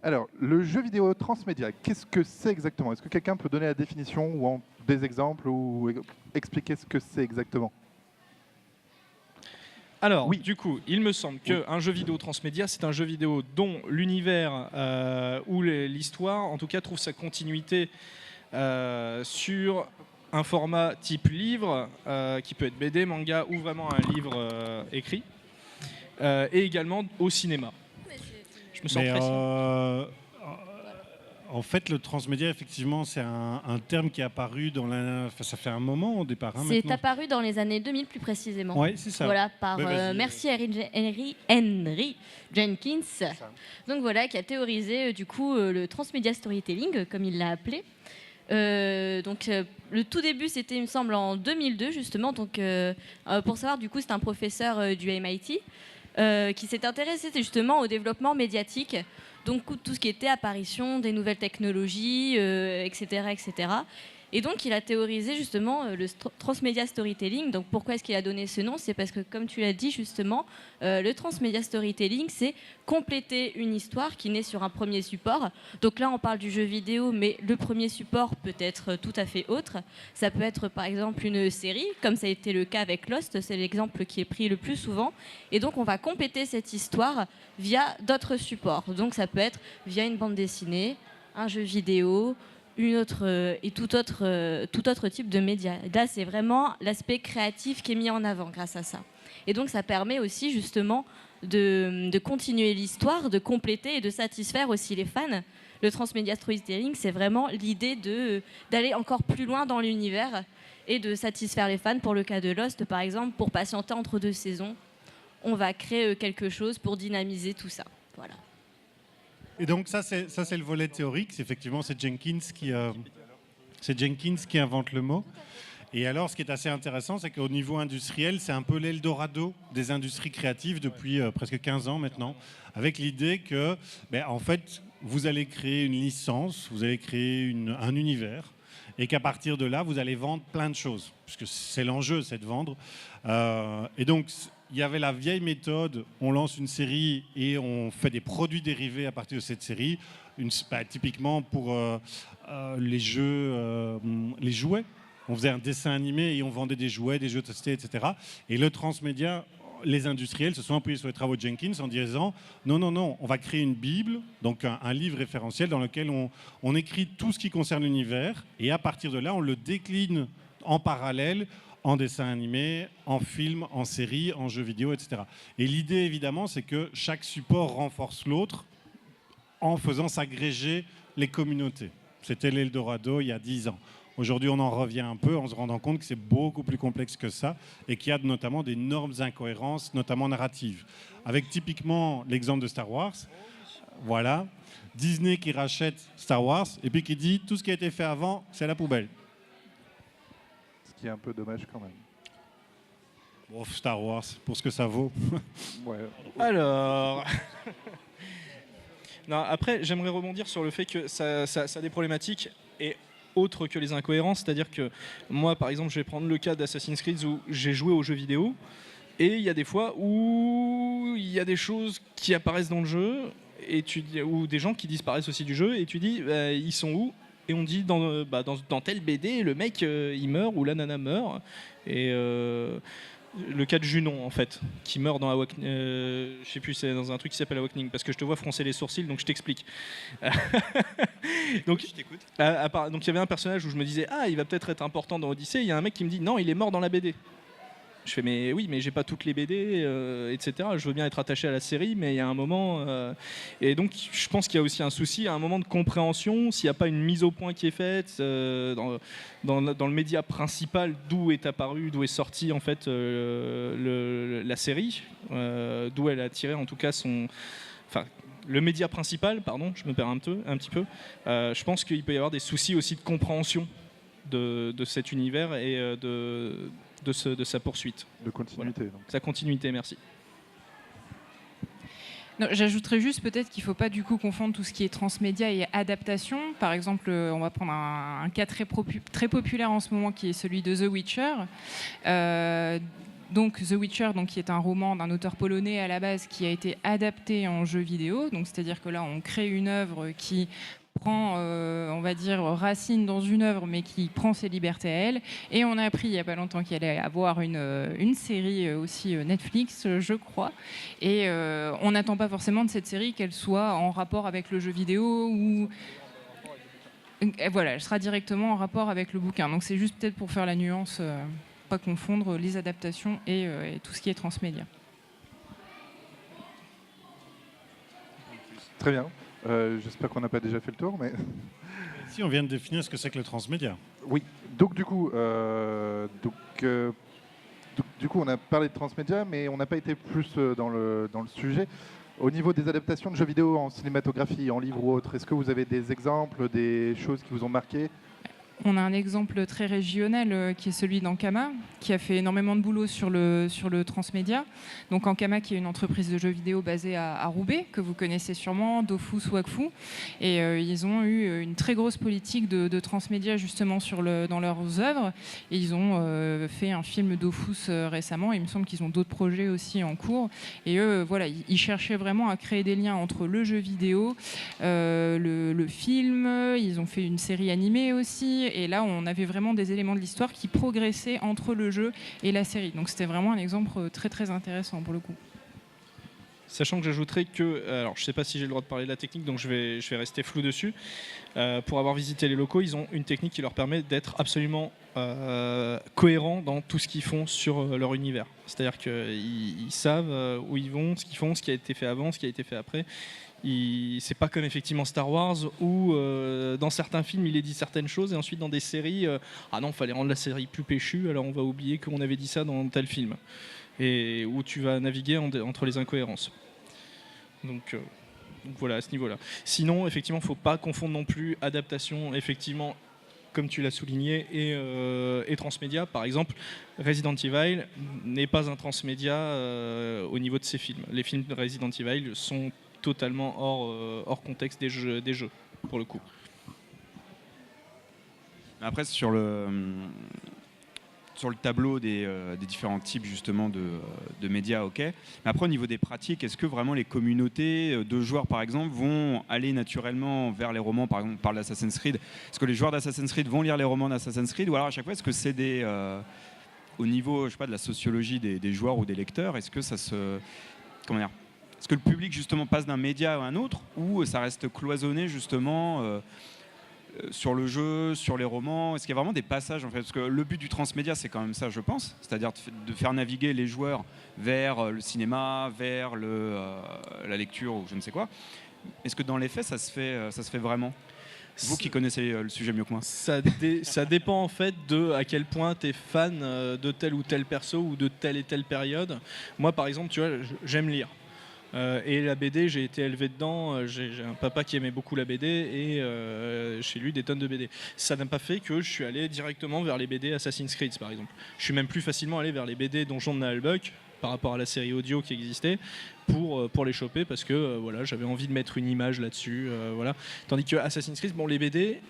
Alors, le jeu vidéo transmédia, qu'est-ce que c'est exactement? Est-ce que quelqu'un peut donner la définition ou des exemples ou expliquer ce que c'est exactement? Alors, Oui. du coup, il me semble qu'un jeu vidéo transmédia, c'est un jeu vidéo dont l'univers ou l'histoire, en tout cas, trouve sa continuité sur un format type livre, qui peut être BD, manga ou vraiment un livre écrit, et également au cinéma. Je me sens précis. En fait, le transmédia, effectivement, c'est un terme qui est apparu dans ça fait un moment au départ. C'est apparu dans les années 2000 plus précisément. Oui, c'est ça. Voilà, par merci Henry Jenkins. Donc voilà, qui a théorisé du coup le transmedia storytelling, comme il l'a appelé. Le tout début, c'était, il me semble, en 2002 justement. Donc, pour savoir, du coup, c'est un professeur du MIT qui s'est intéressé justement au développement médiatique. Donc tout ce qui était apparition des nouvelles technologies, etc., etc. Et donc il a théorisé justement le transmedia storytelling. Donc pourquoi est-ce qu'il a donné ce nom? C'est parce que, comme tu l'as dit justement, le transmedia storytelling, c'est compléter une histoire qui naît sur un premier support. Donc là on parle du jeu vidéo, mais le premier support peut être tout à fait autre. Ça peut être par exemple une série, comme ça a été le cas avec Lost, c'est l'exemple qui est pris le plus souvent. Et donc on va compléter cette histoire via d'autres supports. Donc ça peut être via une bande dessinée, un jeu vidéo, tout autre type de média. Là, c'est vraiment l'aspect créatif qui est mis en avant grâce à ça. Et donc, ça permet aussi justement de continuer l'histoire, de compléter et de satisfaire aussi les fans. Le transmedia storytelling, c'est vraiment l'idée d'aller encore plus loin dans l'univers et de satisfaire les fans. Pour le cas de Lost, par exemple, pour patienter entre 2 saisons, on va créer quelque chose pour dynamiser tout ça. Voilà. Et donc ça c'est le volet théorique. Effectivement, c'est Jenkins qui invente le mot. Et alors, ce qui est assez intéressant, c'est qu'au niveau industriel, c'est un peu l'Eldorado des industries créatives depuis presque 15 ans maintenant, avec l'idée que, en fait, vous allez créer une licence, vous allez créer un univers, et qu'à partir de là, vous allez vendre plein de choses, puisque c'est l'enjeu, c'est de vendre. Et donc, il y avait la vieille méthode, on lance une série et on fait des produits dérivés à partir de cette série. Typiquement pour les jouets. On faisait un dessin animé et on vendait des jouets, des jeux testés, etc. Et le transmédia, les industriels se sont appuyés sur les travaux de Jenkins en disant non, on va créer une Bible, donc un livre référentiel dans lequel on écrit tout ce qui concerne l'univers. Et à partir de là, on le décline en parallèle en dessin animé, en film, en série, en jeu vidéo, etc. Et l'idée, évidemment, c'est que chaque support renforce l'autre en faisant s'agréger les communautés. C'était l'Eldorado il y a 10 ans. Aujourd'hui, on en revient un peu en se rendant compte que c'est beaucoup plus complexe que ça et qu'il y a notamment d'énormes incohérences, notamment narratives. Avec typiquement l'exemple de Star Wars. Voilà. Disney qui rachète Star Wars et puis qui dit tout ce qui a été fait avant, c'est à la poubelle. Ce qui est un peu dommage quand même. Bon, Star Wars, pour ce que ça vaut. Ouais. Alors... non, après, j'aimerais rebondir sur le fait que ça a des problématiques et autres que les incohérences. C'est-à-dire que moi, par exemple, je vais prendre le cas d'Assassin's Creed où j'ai joué aux jeux vidéo et il y a des fois où il y a des choses qui apparaissent dans le jeu ou des gens qui disparaissent aussi du jeu et tu dis ils sont où? Et on dit dans tel BD, le mec il meurt ou la nana meurt. Et le cas de Junon en fait, qui meurt dans Awakening, je sais plus, c'est dans un truc qui s'appelle Awakening, parce que je te vois froncer les sourcils, donc je t'explique. Donc je t'écoute. Donc il y avait un personnage où je me disais il va peut-être être important dans Odyssée. Il y a un mec qui me dit non, il est mort dans la BD. Je fais mais oui, mais j'ai pas toutes les BD, etc. Je veux bien être attaché à la série, mais il y a un moment et donc je pense qu'il y a aussi un souci à un moment de compréhension s'il n'y a pas une mise au point qui est faite dans le média principal d'où est apparu, d'où est sortie en fait la série, d'où elle a tiré en tout cas le média principal, pardon, je me perds un petit peu. Je pense qu'il peut y avoir des soucis aussi de compréhension de cet univers et de sa poursuite. De continuité. Voilà. Sa continuité, merci. J'ajouterais juste peut-être qu'il ne faut pas du coup confondre tout ce qui est transmédia et adaptation. Par exemple, on va prendre un cas très populaire en ce moment qui est celui de The Witcher. donc The Witcher, donc, qui est un roman d'un auteur polonais à la base qui a été adapté en jeu vidéo. Donc, c'est-à-dire que là, on crée une œuvre qui prend, on va dire, racine dans une œuvre, mais qui prend ses libertés à elle. Et on a appris il n'y a pas longtemps qu'il allait avoir une série aussi Netflix, je crois. Et on n'attend pas forcément de cette série qu'elle soit en rapport avec le jeu vidéo ou... Et voilà, elle sera directement en rapport avec le bouquin. Donc c'est juste peut-être pour faire la nuance, pas confondre les adaptations et tout ce qui est transmédia. Très bien. J'espère qu'on n'a pas déjà fait le tour, mais... Si, on vient de définir ce que c'est que le transmédia. Oui. Donc du coup, on a parlé de transmédia, mais on n'a pas été plus dans le sujet. Au niveau des adaptations de jeux vidéo en cinématographie, en livre ou autre, est-ce que vous avez des exemples, des choses qui vous ont marqué ? On a un exemple très régional qui est celui d'Ankama, qui a fait énormément de boulot sur le transmédia. Donc Ankama, qui est une entreprise de jeux vidéo basée à Roubaix, que vous connaissez sûrement, Dofus, Wakfu. Et ils ont eu une très grosse politique de transmédia justement dans leurs œuvres. Et ils ont fait un film Dofus récemment. Et il me semble qu'ils ont d'autres projets aussi en cours. Et eux, voilà, ils cherchaient vraiment à créer des liens entre le jeu vidéo, le film. Ils ont fait une série animée aussi. Et là, on avait vraiment des éléments de l'histoire qui progressaient entre le jeu et la série. Donc c'était vraiment un exemple très très intéressant pour le coup. Sachant que j'ajouterais que, alors je ne sais pas si j'ai le droit de parler de la technique, donc je vais rester flou dessus. Pour avoir visité les locaux, ils ont une technique qui leur permet d'être absolument cohérents dans tout ce qu'ils font sur leur univers. C'est-à-dire qu'ils savent où ils vont, ce qu'ils font, ce qui a été fait avant, ce qui a été fait après. C'est pas comme effectivement Star Wars où dans certains films il est dit certaines choses et ensuite dans des séries ah non, fallait rendre la série plus péchue, alors on va oublier qu'on avait dit ça dans tel film, et où tu vas naviguer entre les incohérences. Donc voilà, à ce niveau-là. Sinon, effectivement, faut pas confondre non plus adaptation, effectivement, comme tu l'as souligné, et transmédia. Par exemple, Resident Evil n'est pas un transmédia au niveau de ses films. Les films de Resident Evil sont totalement hors contexte des jeux, pour le coup. Après, sur le tableau des différents types justement de médias, ok. Mais après, au niveau des pratiques, est-ce que vraiment les communautés de joueurs, par exemple, vont aller naturellement vers les romans, par exemple, on parle d'Assassin's Creed. Est-ce que les joueurs d'Assassin's Creed vont lire les romans d'Assassin's Creed, ou alors à chaque fois, est-ce que c'est au niveau, je sais pas, de la sociologie des joueurs ou des lecteurs, est-ce que ça se... Comment dire ? Est-ce que le public justement passe d'un média à un autre, ou ça reste cloisonné justement sur le jeu, sur les romans? Est-ce qu'il y a vraiment des passages en fait? Parce que le but du transmédia, c'est quand même ça, je pense, c'est-à-dire de faire naviguer les joueurs vers le cinéma, vers la lecture ou je ne sais quoi. Est-ce que dans les faits, ça se fait vraiment? Vous qui connaissez le sujet mieux que moi. Ça dépend en fait de à quel point tu es fan de tel ou tel perso ou de telle et telle période. Moi par exemple, tu vois, j'aime lire. Et la BD, j'ai été élevé dedans. J'ai un papa qui aimait beaucoup la BD et chez lui des tonnes de BD. Ça n'a pas fait que je suis allé directement vers les BD Assassin's Creed, par exemple. Je suis même plus facilement allé vers les BD Donjons de Nalbuck par rapport à la série audio qui existait pour les choper parce que voilà, j'avais envie de mettre une image là-dessus. Voilà. Tandis que Assassin's Creed, bon, les BD,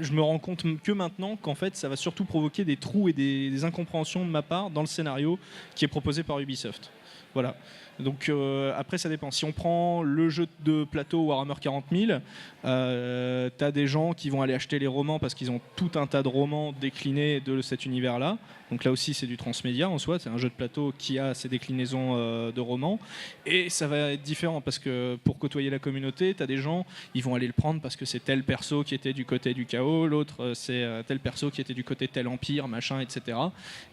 je me rends compte que maintenant qu'en fait ça va surtout provoquer des trous et des incompréhensions de ma part dans le scénario qui est proposé par Ubisoft. Voilà. Donc après ça dépend. Si on prend le jeu de plateau Warhammer 40 000, t'as des gens qui vont aller acheter les romans parce qu'ils ont tout un tas de romans déclinés de cet univers-là. Donc là aussi c'est du transmédia en soi, c'est un jeu de plateau qui a ses déclinaisons de romans. Et ça va être différent parce que pour côtoyer la communauté, t'as des gens, ils vont aller le prendre parce que c'est tel perso qui était du côté du chaos, l'autre c'est tel perso qui était du côté de tel empire, machin, etc.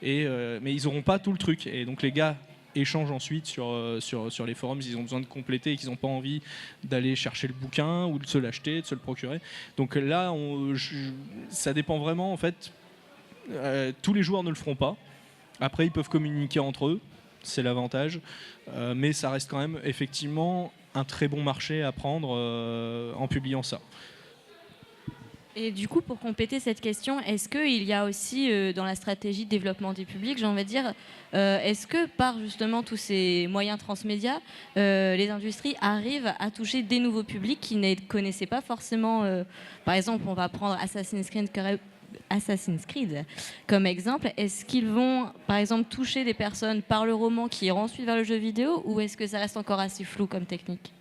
Mais ils n'auront pas tout le truc. Et donc les gars échangent ensuite sur les forums, ils ont besoin de compléter et qu'ils n'ont pas envie d'aller chercher le bouquin ou de se l'acheter, de se le procurer. Donc là, ça dépend vraiment en fait. Tous les joueurs ne le feront pas. Après, ils peuvent communiquer entre eux, c'est l'avantage. Mais ça reste quand même effectivement un très bon marché à prendre en publiant ça. Et du coup, pour compléter cette question, est-ce qu'il y a aussi dans la stratégie de développement du public, j'ai envie de dire, est-ce que par justement tous ces moyens transmédia, les industries arrivent à toucher des nouveaux publics qui ne connaissaient pas forcément, par exemple, on va prendre Assassin's Creed Assassin's Creed comme exemple, est-ce qu'ils vont, par exemple, toucher des personnes par le roman qui iront ensuite vers le jeu vidéo, ou est-ce que ça reste encore assez flou comme technique?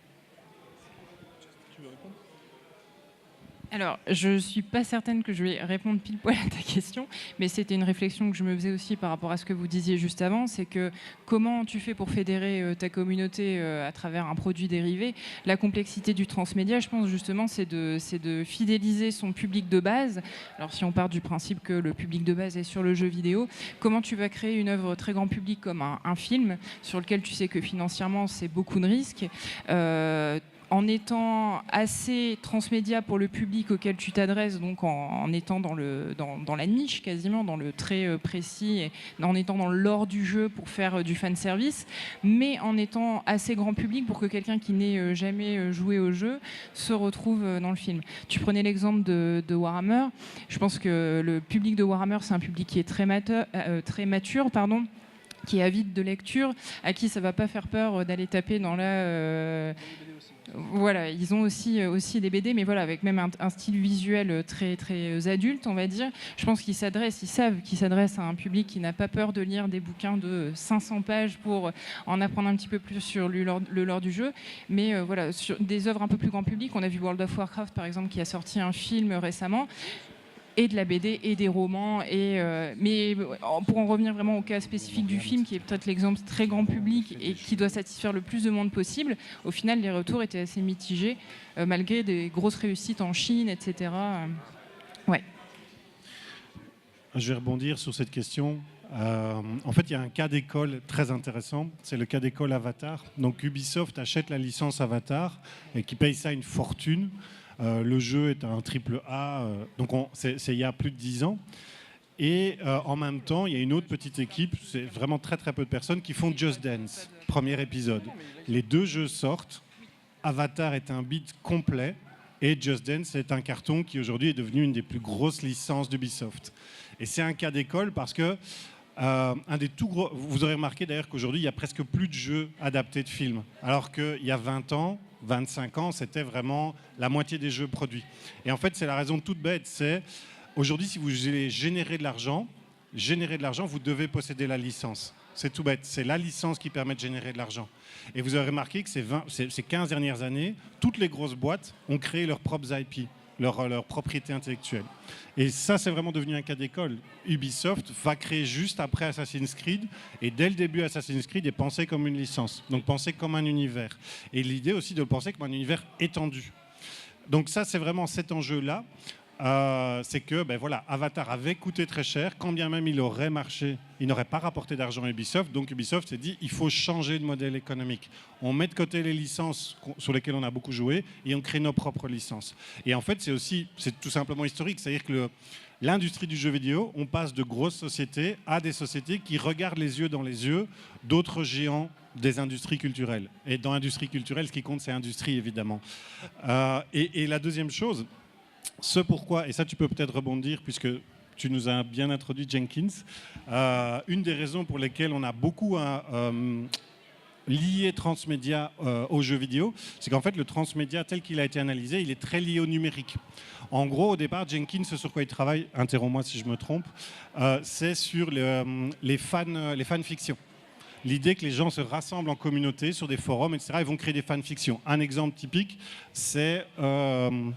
Alors, je ne suis pas certaine que je vais répondre pile poil à ta question, mais c'était une réflexion que je me faisais aussi par rapport à ce que vous disiez juste avant, c'est que comment tu fais pour fédérer ta communauté à travers un produit dérivé. La complexité du transmédia, je pense justement, c'est de fidéliser son public de base. Alors, si on part du principe que le public de base est sur le jeu vidéo, comment tu vas créer une œuvre très grand public comme un film, sur lequel tu sais que financièrement, c'est beaucoup de risques, en étant assez transmédia pour le public auquel tu t'adresses, donc en étant dans la niche quasiment, dans le très précis, et en étant dans l'or du jeu pour faire du fan service, mais en étant assez grand public pour que quelqu'un qui n'ait jamais joué au jeu se retrouve dans le film. Tu prenais l'exemple de Warhammer. Je pense que le public de Warhammer, c'est un public qui est très mature, qui est avide de lecture, à qui ça va pas faire peur d'aller taper dans la... Voilà, ils ont aussi des BD, mais voilà, avec même un style visuel très, très adulte, on va dire. Je pense ils savent qu'ils s'adressent à un public qui n'a pas peur de lire des bouquins de 500 pages pour en apprendre un petit peu plus sur le lore du jeu. Mais voilà, sur des œuvres un peu plus grand public, on a vu World of Warcraft, par exemple, qui a sorti un film récemment, et de la BD et des romans. Mais pour en revenir vraiment au cas spécifique du film, qui est peut-être l'exemple très grand public et qui doit satisfaire le plus de monde possible, au final, les retours étaient assez mitigés, malgré des grosses réussites en Chine, etc. Ouais. Je vais rebondir sur cette question. En fait, il y a un cas d'école très intéressant, c'est le cas d'école Avatar. Donc Ubisoft achète la licence Avatar et qui paye ça une fortune. Le jeu est un triple A, donc c'est il y a plus de 10 ans. Et en même temps, il y a une autre petite équipe, c'est vraiment très très peu de personnes, qui font Just Dance, premier épisode. Les deux jeux sortent, Avatar est un beat complet, et Just Dance est un carton qui aujourd'hui est devenu une des plus grosses licences d'Ubisoft. Et c'est un cas d'école parce que un des tout gros, vous aurez remarqué d'ailleurs qu'aujourd'hui il y a presque plus de jeux adaptés de films, alors qu'il y a 20 ans, 25 ans, c'était vraiment la moitié des jeux produits. Et en fait, c'est la raison toute bête, c'est aujourd'hui, si vous voulez générer de l'argent, vous devez posséder la licence. C'est tout bête, c'est la licence qui permet de générer de l'argent. Et vous avez remarqué que ces 15 dernières années, toutes les grosses boîtes ont créé leurs propres IP. Leur propriété intellectuelle. Et ça, c'est vraiment devenu un cas d'école. Ubisoft va créer juste après Assassin's Creed, et dès le début, Assassin's Creed est pensé comme une licence, donc pensé comme un univers. Et l'idée aussi de le penser comme un univers étendu. Donc ça, c'est vraiment cet enjeu-là. C'est que voilà, Avatar avait coûté très cher, quand bien même il aurait marché, il n'aurait pas rapporté d'argent à Ubisoft, donc Ubisoft s'est dit il faut changer de modèle économique. On met de côté les licences sur lesquelles on a beaucoup joué et on crée nos propres licences. Et en fait, c'est tout simplement historique, c'est-à-dire que l'industrie du jeu vidéo, on passe de grosses sociétés à des sociétés qui regardent les yeux dans les yeux d'autres géants des industries culturelles. Et dans l'industrie culturelle, ce qui compte, c'est l'industrie, évidemment. Et la deuxième chose, ce pourquoi, et ça tu peux peut-être rebondir puisque tu nous as bien introduit Jenkins, une des raisons pour lesquelles on a beaucoup lié transmédia aux jeux vidéo, c'est qu'en fait le transmédia tel qu'il a été analysé, il est très lié au numérique. En gros, au départ, Jenkins, ce sur quoi il travaille, interromps-moi si je me trompe, c'est sur les fanfictions. L'idée que les gens se rassemblent en communauté sur des forums, etc. Ils vont créer des fanfictions. Un exemple typique, c'est 50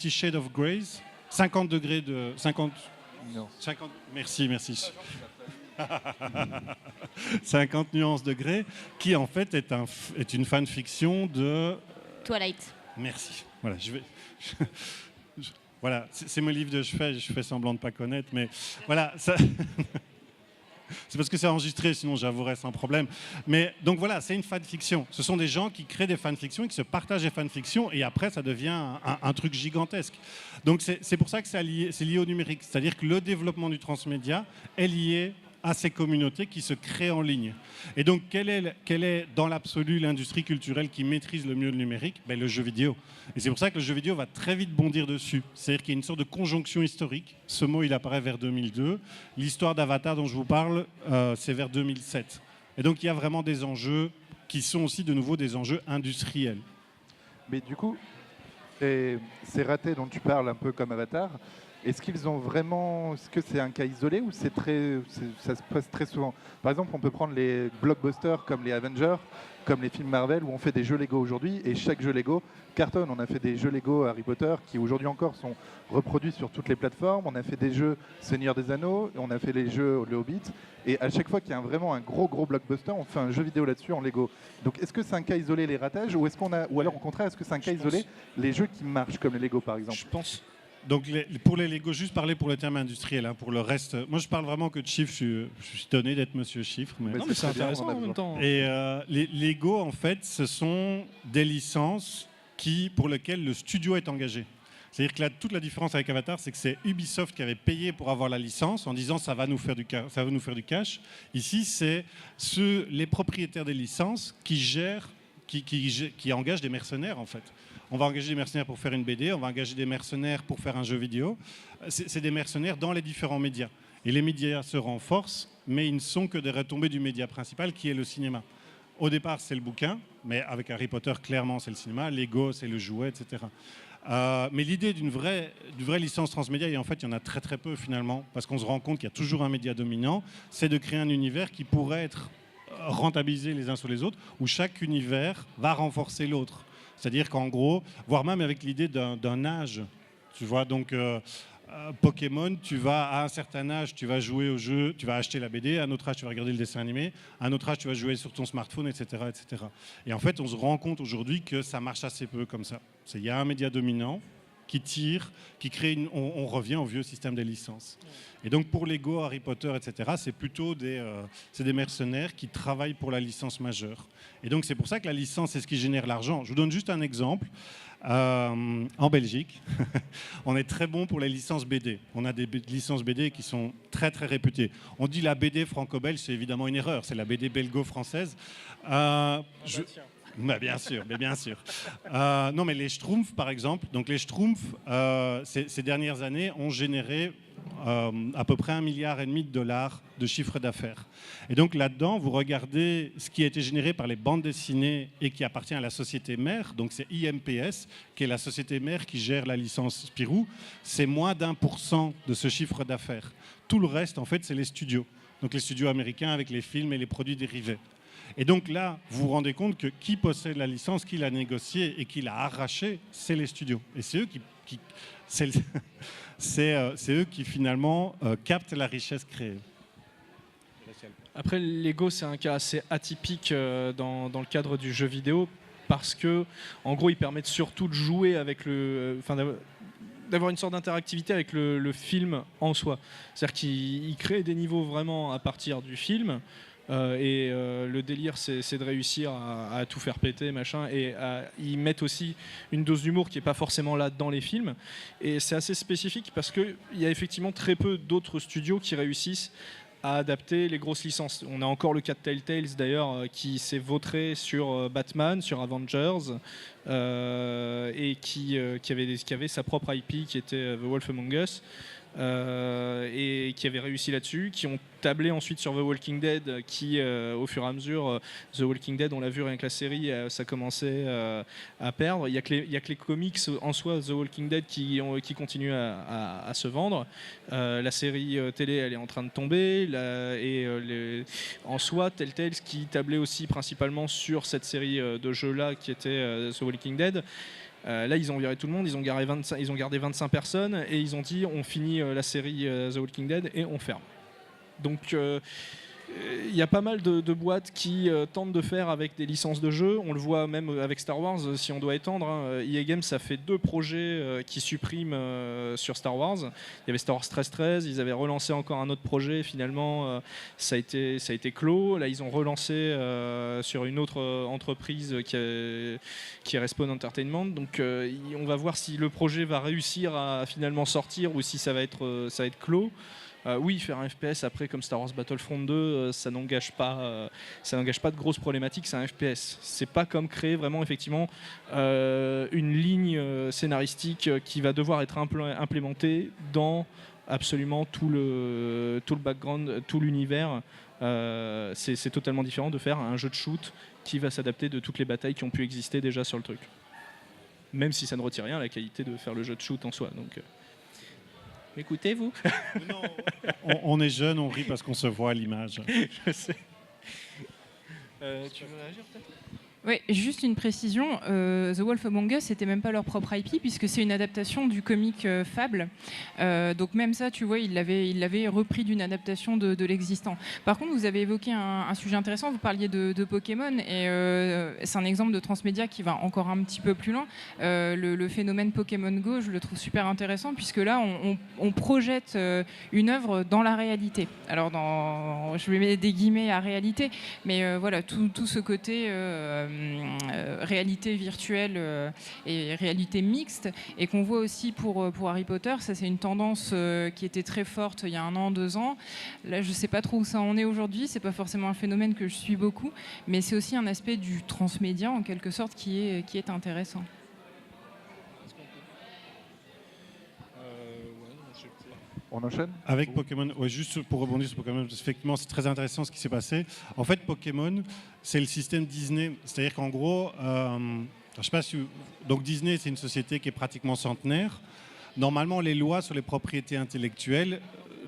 Shades of Grey, 50 degrés de... 50, merci. 50 nuances de Grey, qui en fait est une fanfiction de... Twilight. Merci. Voilà, voilà, c'est mon livre de chevet, je fais semblant de ne pas connaître, mais voilà, ça... C'est parce que c'est enregistré, sinon j'avouerais sans problème. Mais donc voilà, c'est une fanfiction. Ce sont des gens qui créent des fanfictions et qui se partagent des fanfictions et après ça devient un truc gigantesque. Donc c'est pour ça que c'est lié au numérique. C'est-à-dire que le développement du transmédia est lié à ces communautés qui se créent en ligne. Et donc, quelle est dans l'absolu l'industrie culturelle qui maîtrise le mieux le numérique ? Le jeu vidéo. Et c'est pour ça que le jeu vidéo va très vite bondir dessus. C'est-à-dire qu'il y a une sorte de conjonction historique. Ce mot, il apparaît vers 2002. L'histoire d'Avatar dont je vous parle, c'est vers 2007. Et donc, il y a vraiment des enjeux qui sont aussi de nouveau des enjeux industriels. Mais du coup, Ces ratés dont tu parles, un peu comme Avatar, est-ce que c'est un cas isolé ou ça se passe très souvent? Par exemple, on peut prendre les blockbusters comme les Avengers, comme les films Marvel, où on fait des jeux Lego aujourd'hui, et chaque jeu Lego cartonne. On a fait des jeux Lego Harry Potter qui aujourd'hui encore sont reproduits sur toutes les plateformes. On a fait des jeux Seigneur des Anneaux, on a fait les jeux Le Hobbit, et à chaque fois qu'il y a vraiment un gros blockbuster, on fait un jeu vidéo là-dessus en Lego. Donc est-ce que c'est un cas isolé les ratages, ou alors au contraire, est-ce que c'est un cas isolé les jeux qui marchent comme les Lego par exemple? Je pense. Donc pour les Lego, juste parler pour le terme industriel, hein, pour le reste, moi je parle vraiment que de chiffres, je suis étonné d'être monsieur chiffre. Mais... Non mais c'est très bien, intéressant on a en même temps. Et les Lego, en fait, ce sont des licences pour lesquelles le studio est engagé. C'est-à-dire que toute la différence avec Avatar, c'est que c'est Ubisoft qui avait payé pour avoir la licence en disant ça va nous faire du cash. Ici, c'est les propriétaires des licences qui engagent des mercenaires, en fait. On va engager des mercenaires pour faire une BD, on va engager des mercenaires pour faire un jeu vidéo. C'est des mercenaires dans les différents médias. Et les médias se renforcent, mais ils ne sont que des retombées du média principal qui est le cinéma. Au départ, c'est le bouquin, mais avec Harry Potter, clairement, c'est le cinéma. Lego, c'est le jouet, etc. Mais l'idée d'une vraie licence transmédia, et en fait, il y en a très très peu finalement, parce qu'on se rend compte qu'il y a toujours un média dominant, c'est de créer un univers qui pourrait être rentabilisé les uns sur les autres, où chaque univers va renforcer l'autre. C'est-à-dire qu'en gros, voire même avec l'idée d'un âge, tu vois, donc Pokémon, à un certain âge, tu vas jouer au jeu, tu vas acheter la BD, à un autre âge, tu vas regarder le dessin animé, à un autre âge, tu vas jouer sur ton smartphone, etc., etc. Et en fait, on se rend compte aujourd'hui que ça marche assez peu comme ça. Il y a un média dominant qui tire, qui crée on revient au vieux système des licences. Et donc pour Lego, Harry Potter, etc., c'est plutôt des mercenaires qui travaillent pour la licence majeure. Et donc c'est pour ça que la licence, c'est ce qui génère l'argent. Je vous donne juste un exemple. En Belgique, on est très bon pour les licences BD. On a des licences BD qui sont très très réputées. On dit la BD franco-belge, c'est évidemment une erreur. C'est la BD belgo-française. Mais bien sûr. Non, mais les Schtroumpfs, par exemple. Donc les Schtroumpfs, ces dernières années, ont généré à peu près $1,5 milliard de chiffre d'affaires. Et donc là-dedans, vous regardez ce qui a été généré par les bandes dessinées et qui appartient à la société mère. Donc c'est IMPS, qui est la société mère qui gère la licence Spirou. C'est moins d'1% de ce chiffre d'affaires. Tout le reste, en fait, c'est les studios. Donc les studios américains avec les films et les produits dérivés. Et donc là, vous vous rendez compte que qui possède la licence, qui l'a négociée et qui l'a arrachée, c'est les studios. Et c'est eux c'est eux qui finalement captent la richesse créée. Après, Lego, c'est un cas assez atypique dans le cadre du jeu vidéo parce que, en gros, ils permettent surtout de jouer avec d'avoir une sorte d'interactivité avec le film en soi. C'est-à-dire qu'ils créent des niveaux vraiment à partir du film. Le délire, c'est de réussir à tout faire péter, machin, et ils mettent aussi une dose d'humour qui n'est pas forcément là dans les films. Et c'est assez spécifique parce qu'il y a effectivement très peu d'autres studios qui réussissent à adapter les grosses licences. On a encore le cas de Telltale d'ailleurs qui s'est vautré sur Batman, sur Avengers, et qui avait sa propre IP qui était The Wolf Among Us. Et qui avaient réussi là-dessus, qui ont tablé ensuite sur The Walking Dead, qui au fur et à mesure, The Walking Dead, on l'a vu rien que la série, ça commençait à perdre. Il n'y a que les comics en soi, The Walking Dead, qui continuent à se vendre. La série télé, elle est en train de tomber, en soi, Telltale, qui tablait aussi principalement sur cette série de jeux-là, qui était The Walking Dead. Là, ils ont viré tout le monde, ils ont gardé 25 personnes et ils ont dit on finit la série The Walking Dead et on ferme. Donc il y a pas mal de boîtes qui tentent de faire avec des licences de jeux. On le voit même avec Star Wars, si on doit étendre. EA Games, ça fait 2 projets qui suppriment sur Star Wars. Il y avait Star Wars 1313, ils avaient relancé encore un autre projet. Finalement, ça a été clos. Là, ils ont relancé sur une autre entreprise qui est Respawn Entertainment. Donc, on va voir si le projet va réussir à finalement sortir ou si ça va être clos. Oui, faire un FPS après comme Star Wars Battlefront 2, ça n'engage pas de grosses problématiques, c'est un FPS. C'est pas comme créer vraiment effectivement une ligne scénaristique qui va devoir être implémentée dans absolument tout le background, tout l'univers. C'est totalement différent de faire un jeu de shoot qui va s'adapter de toutes les batailles qui ont pu exister déjà sur le truc. même si ça ne retire rien à la qualité de faire le jeu de shoot en soi. Donc, écoutez-vous. Non, on est jeune, on rit parce qu'on se voit à l'image. Je sais. Tu veux réagir peut-être ? Oui, juste une précision, The Wolf Among Us, c'était même pas leur propre IP, puisque c'est une adaptation du comic Fable. Donc même ça, tu vois, ils l'avaient repris d'une adaptation de l'existant. Par contre, vous avez évoqué un sujet intéressant, vous parliez de Pokémon, et c'est un exemple de transmédia qui va encore un petit peu plus loin. Le phénomène Pokémon Go, je le trouve super intéressant, puisque là, on projette une œuvre dans la réalité. Alors, je vais mettre des guillemets à réalité, mais voilà, tout ce côté... réalité virtuelle et réalité mixte, et qu'on voit aussi pour Harry Potter. Ça, c'est une tendance qui était très forte il y a 1 an, 2 ans. Là, je sais pas trop où ça en est aujourd'hui. C'est pas forcément un phénomène que je suis beaucoup, mais c'est aussi un aspect du transmédia en quelque sorte qui est intéressant. On enchaîne ? Avec Pokémon, ouais, juste pour rebondir sur Pokémon, effectivement, c'est très intéressant ce qui s'est passé. En fait, Pokémon, c'est le système Disney. C'est-à-dire qu'en gros, je sais pas si donc Disney, c'est une société qui est pratiquement centenaire. Normalement, les lois sur les propriétés intellectuelles,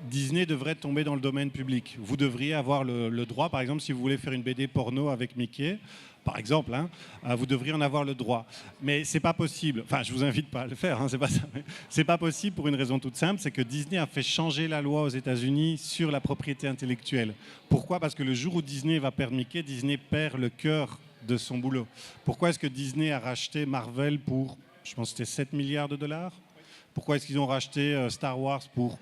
Disney devrait tomber dans le domaine public. Vous devriez avoir le droit, par exemple, si vous voulez faire une BD porno avec Mickey, par exemple, hein, vous devriez en avoir le droit. Mais c'est pas possible. Enfin, je vous invite pas à le faire. Hein, c'est pas ça. C'est pas possible pour une raison toute simple, c'est que Disney a fait changer la loi aux États-Unis sur la propriété intellectuelle. Pourquoi ? Parce que le jour où Disney va perdre Mickey, Disney perd le cœur de son boulot. Pourquoi est-ce que Disney a racheté Marvel pour, je pense que c'était 7 milliards de dollars ? Pourquoi est-ce qu'ils ont racheté Star Wars pour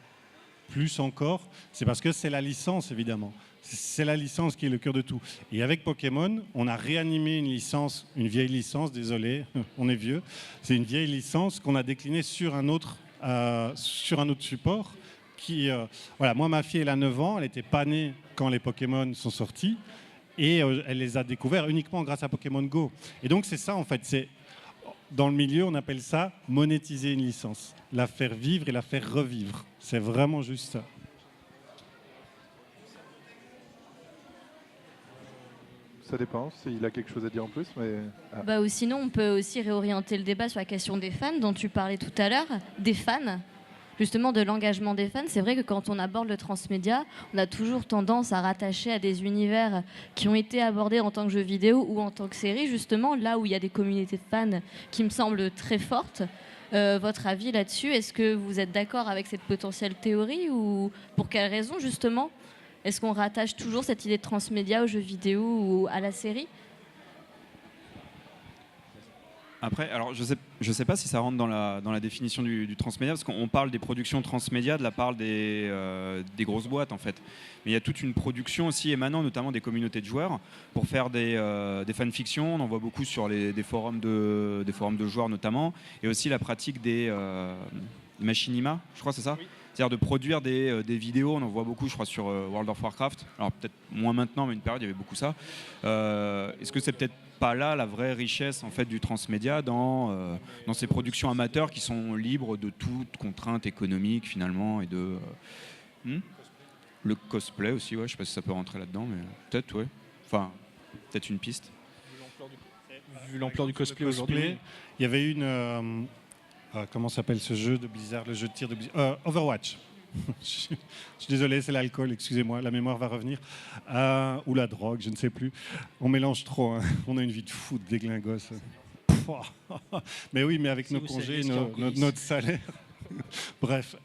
plus encore ? C'est parce que c'est la licence, évidemment. C'est la licence qui est le cœur de tout. Et avec Pokémon, on a réanimé une licence, une vieille licence, désolé, on est vieux. C'est une vieille licence qu'on a déclinée sur un autre support. Voilà, moi, ma fille, elle a 9 ans, elle n'était pas née quand les Pokémon sont sortis. Et elle les a découverts uniquement grâce à Pokémon Go. Et donc, c'est ça, en fait. Dans le milieu, on appelle ça monétiser une licence. La faire vivre et la faire revivre. C'est vraiment juste ça. Ça dépend, s'il a quelque chose à dire en plus. Mais... Ou sinon, on peut aussi réorienter le débat sur la question des fans dont tu parlais tout à l'heure. Des fans, justement de l'engagement des fans. C'est vrai que quand on aborde le transmédia, on a toujours tendance à rattacher à des univers qui ont été abordés en tant que jeux vidéo ou en tant que série, justement, là où il y a des communautés de fans qui me semblent très fortes. Votre avis là-dessus, est-ce que vous êtes d'accord avec cette potentielle théorie ou pour quelles raisons, justement ? Est-ce qu'on rattache toujours cette idée de transmédia aux jeux vidéo ou à la série ? Après, alors je sais pas si ça rentre dans la définition du transmédia, parce qu'on parle des productions transmédia de la part des grosses boîtes en fait. Mais il y a toute une production aussi émanant notamment des communautés de joueurs pour faire des fanfictions. On en voit beaucoup sur des forums de joueurs notamment, et aussi la pratique des machinima, je crois c'est ça. Oui. C'est-à-dire de produire des vidéos, on en voit beaucoup, je crois, sur World of Warcraft. Alors peut-être moins maintenant, mais une période, il y avait beaucoup ça. Est-ce que c'est peut-être pas là la vraie richesse en fait du transmédia dans ces productions amateurs qui sont libres de toute contrainte économique finalement et de le cosplay aussi, ouais, je sais pas si ça peut rentrer là-dedans, mais peut-être, ouais. Enfin, peut-être une piste. Vu l'ampleur du cosplay aujourd'hui. Il y avait une comment s'appelle ce jeu de Blizzard, le jeu de tir de Blizzard, Overwatch. Je suis désolé, c'est l'alcool, excusez-moi, la mémoire va revenir. Ou la drogue, je ne sais plus. On mélange trop, hein. On a une vie de fou, de déglingos. Mais oui, mais avec nos congés, notre salaire. Bref.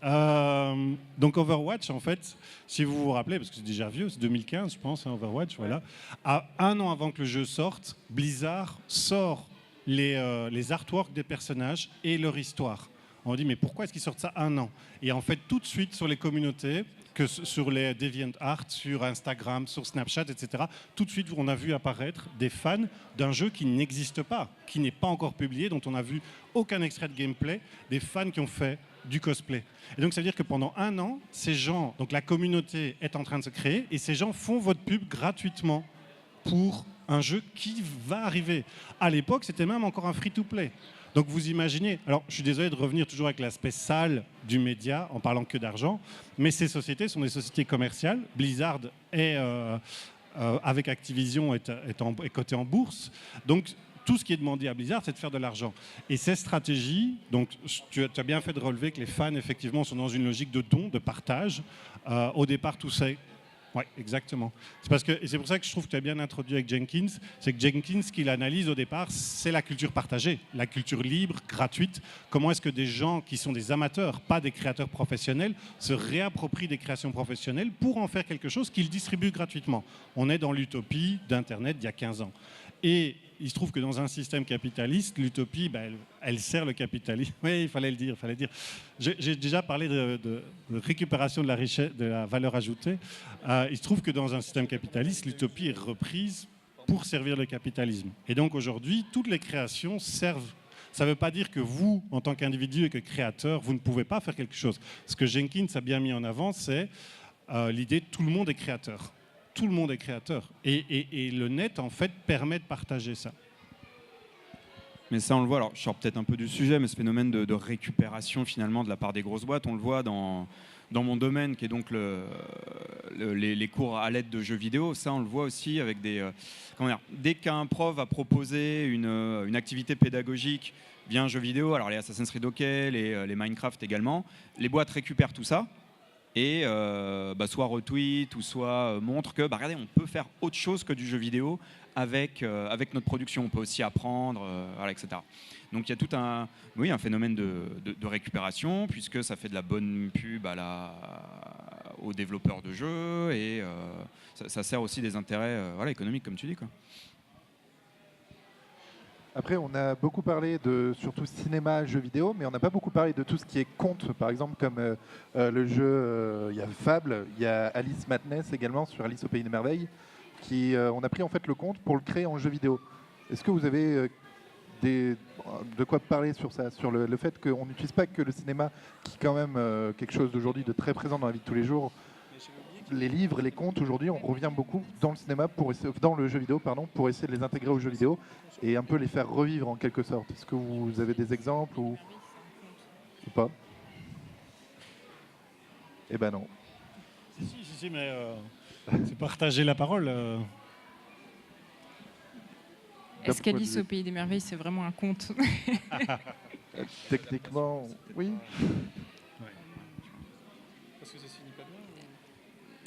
Donc Overwatch, en fait, si vous vous rappelez, parce que c'est déjà vieux, c'est 2015, je pense, hein, Overwatch, voilà. À 1 an avant que le jeu sorte, Blizzard sort les artworks des personnages et leur histoire. On dit, mais pourquoi est-ce qu'ils sortent ça 1 an ? Et en fait, tout de suite sur les communautés, que sur les DeviantArt, sur Instagram, sur Snapchat, etc., tout de suite, on a vu apparaître des fans d'un jeu qui n'existe pas, qui n'est pas encore publié, dont on n'a vu aucun extrait de gameplay, des fans qui ont fait du cosplay. Et donc, ça veut dire que pendant 1 an, ces gens, donc la communauté est en train de se créer, et ces gens font votre pub gratuitement pour un jeu qui va arriver. À l'époque, c'était même encore un free-to-play. Donc vous imaginez, alors je suis désolé de revenir toujours avec l'aspect sale du média en parlant que d'argent, mais ces sociétés sont des sociétés commerciales. Blizzard est, avec Activision est coté en bourse. Donc tout ce qui est demandé à Blizzard, c'est de faire de l'argent. Et ces stratégies, donc tu as bien fait de relever que les fans, effectivement, sont dans une logique de don, de partage. Au départ, tout ça... Oui, exactement. Et c'est pour ça que je trouve que tu as bien introduit avec Jenkins. C'est que Jenkins, ce qu'il analyse au départ, c'est la culture partagée, la culture libre, gratuite. Comment est-ce que des gens qui sont des amateurs, pas des créateurs professionnels, se réapproprient des créations professionnelles pour en faire quelque chose qu'ils distribuent gratuitement. On est dans l'utopie d'Internet d'il y a 15 ans. Et il se trouve que dans un système capitaliste, l'utopie, elle sert le capitalisme. Oui, il fallait le dire. J'ai déjà parlé de récupération de la richesse, de la valeur ajoutée. Il se trouve que dans un système capitaliste, l'utopie est reprise pour servir le capitalisme. Et donc aujourd'hui, toutes les créations servent. Ça ne veut pas dire que vous, en tant qu'individu et que créateur, vous ne pouvez pas faire quelque chose. Ce que Jenkins a bien mis en avant, c'est l'idée que tout le monde est créateur. Tout le monde est créateur. Et le net, en fait, permet de partager ça. Mais ça, on le voit, alors je sors peut-être un peu du sujet, mais ce phénomène de récupération, finalement, de la part des grosses boîtes, on le voit dans mon domaine, qui est donc les cours à l'aide de jeux vidéo. Ça, on le voit aussi avec dès qu'un prof va proposer une activité pédagogique via un jeu vidéo, alors les Assassin's Creed, OK, les Minecraft également, les boîtes récupèrent tout ça, et soit retweet ou soit montre que regardez, on peut faire autre chose que du jeu vidéo avec notre production, on peut aussi apprendre, etc. Donc il y a tout un phénomène de récupération, puisque ça fait de la bonne pub aux développeurs de jeux, et ça sert aussi des intérêts économiques, comme tu dis, quoi. Après, on a beaucoup parlé de surtout cinéma, jeux vidéo, mais on n'a pas beaucoup parlé de tout ce qui est conte, par exemple, comme le jeu, il y a Fable, il y a Alice Madness également sur Alice au Pays des Merveilles, on a pris en fait le conte pour le créer en jeu vidéo. Est-ce que vous avez de quoi parler sur ça, sur le fait qu'on n'utilise pas que le cinéma, qui est quand même quelque chose d'aujourd'hui de très présent dans la vie de tous les jours. Les livres, les contes, aujourd'hui, on revient beaucoup dans le cinéma, dans le jeu vidéo, pardon, pour essayer de les intégrer au jeu vidéo et un peu les faire revivre en quelque sorte. Est-ce que vous avez des exemples ou pas? Eh ben non. Si, mais c'est partager la parole. Est-ce qu'Alice au Pays des Merveilles, c'est vraiment un conte? Techniquement, oui. Parce que ça se finit pas bien.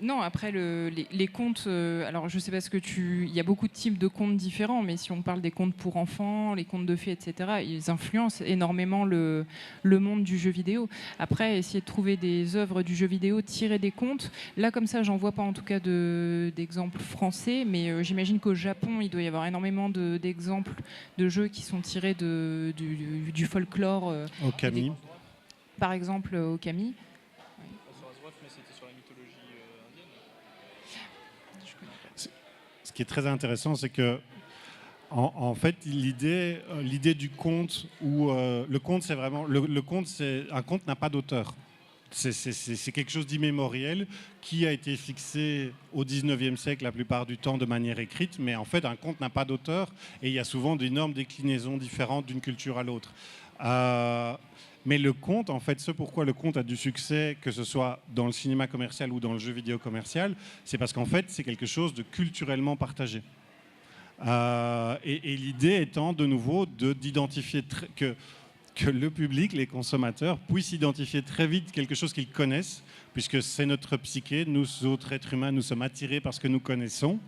Non, après, les contes, alors je ne sais pas il y a beaucoup de types de contes différents, mais si on parle des contes pour enfants, les contes de fées, etc., ils influencent énormément le monde du jeu vidéo. Après, essayer de trouver des œuvres du jeu vidéo tirées des contes, là comme ça, j'en vois pas en tout cas d'exemples français, mais j'imagine qu'au Japon, il doit y avoir énormément d'exemples de jeux qui sont tirés du folklore. Okami. Par exemple, Okami. Ce qui est très intéressant, c'est que en fait, l'idée du conte, où le conte, c'est vraiment un conte n'a pas d'auteur. C'est quelque chose d'immémoriel qui a été fixé au 19e siècle la plupart du temps de manière écrite, mais en fait, un conte n'a pas d'auteur et il y a souvent d'énormes déclinaisons différentes d'une culture à l'autre. Mais le conte, en fait, pourquoi le conte a du succès, que ce soit dans le cinéma commercial ou dans le jeu vidéo commercial, c'est parce qu'en fait, c'est quelque chose de culturellement partagé. Et l'idée étant, de nouveau, d'identifier que le public, les consommateurs, puissent identifier très vite quelque chose qu'ils connaissent, puisque c'est notre psyché, nous autres êtres humains, nous sommes attirés par ce que nous connaissons.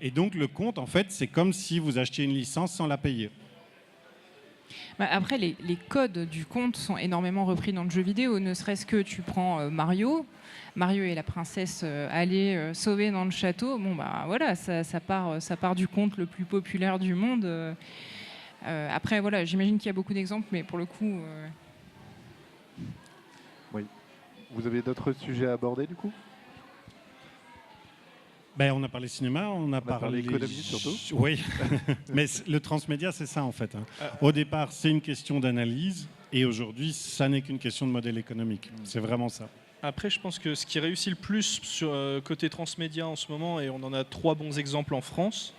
Et donc, le conte, en fait, c'est comme si vous achetiez une licence sans la payer. Après, les codes du conte sont énormément repris dans le jeu vidéo. Ne serait-ce que tu prends Mario et la princesse aller sauver dans le château. Bon, voilà, ça part du conte le plus populaire du monde. Après, voilà, j'imagine qu'il y a beaucoup d'exemples, mais pour le coup... Oui. Vous avez d'autres sujets à aborder, du coup? On a parlé cinéma, on a parlé économie surtout. Oui, mais le transmédia, c'est ça en fait. Au départ, c'est une question d'analyse, et aujourd'hui, ça n'est qu'une question de modèle économique. C'est vraiment ça. Après, je pense que ce qui réussit le plus sur côté transmédia en ce moment, et on en a 3 bons exemples en France,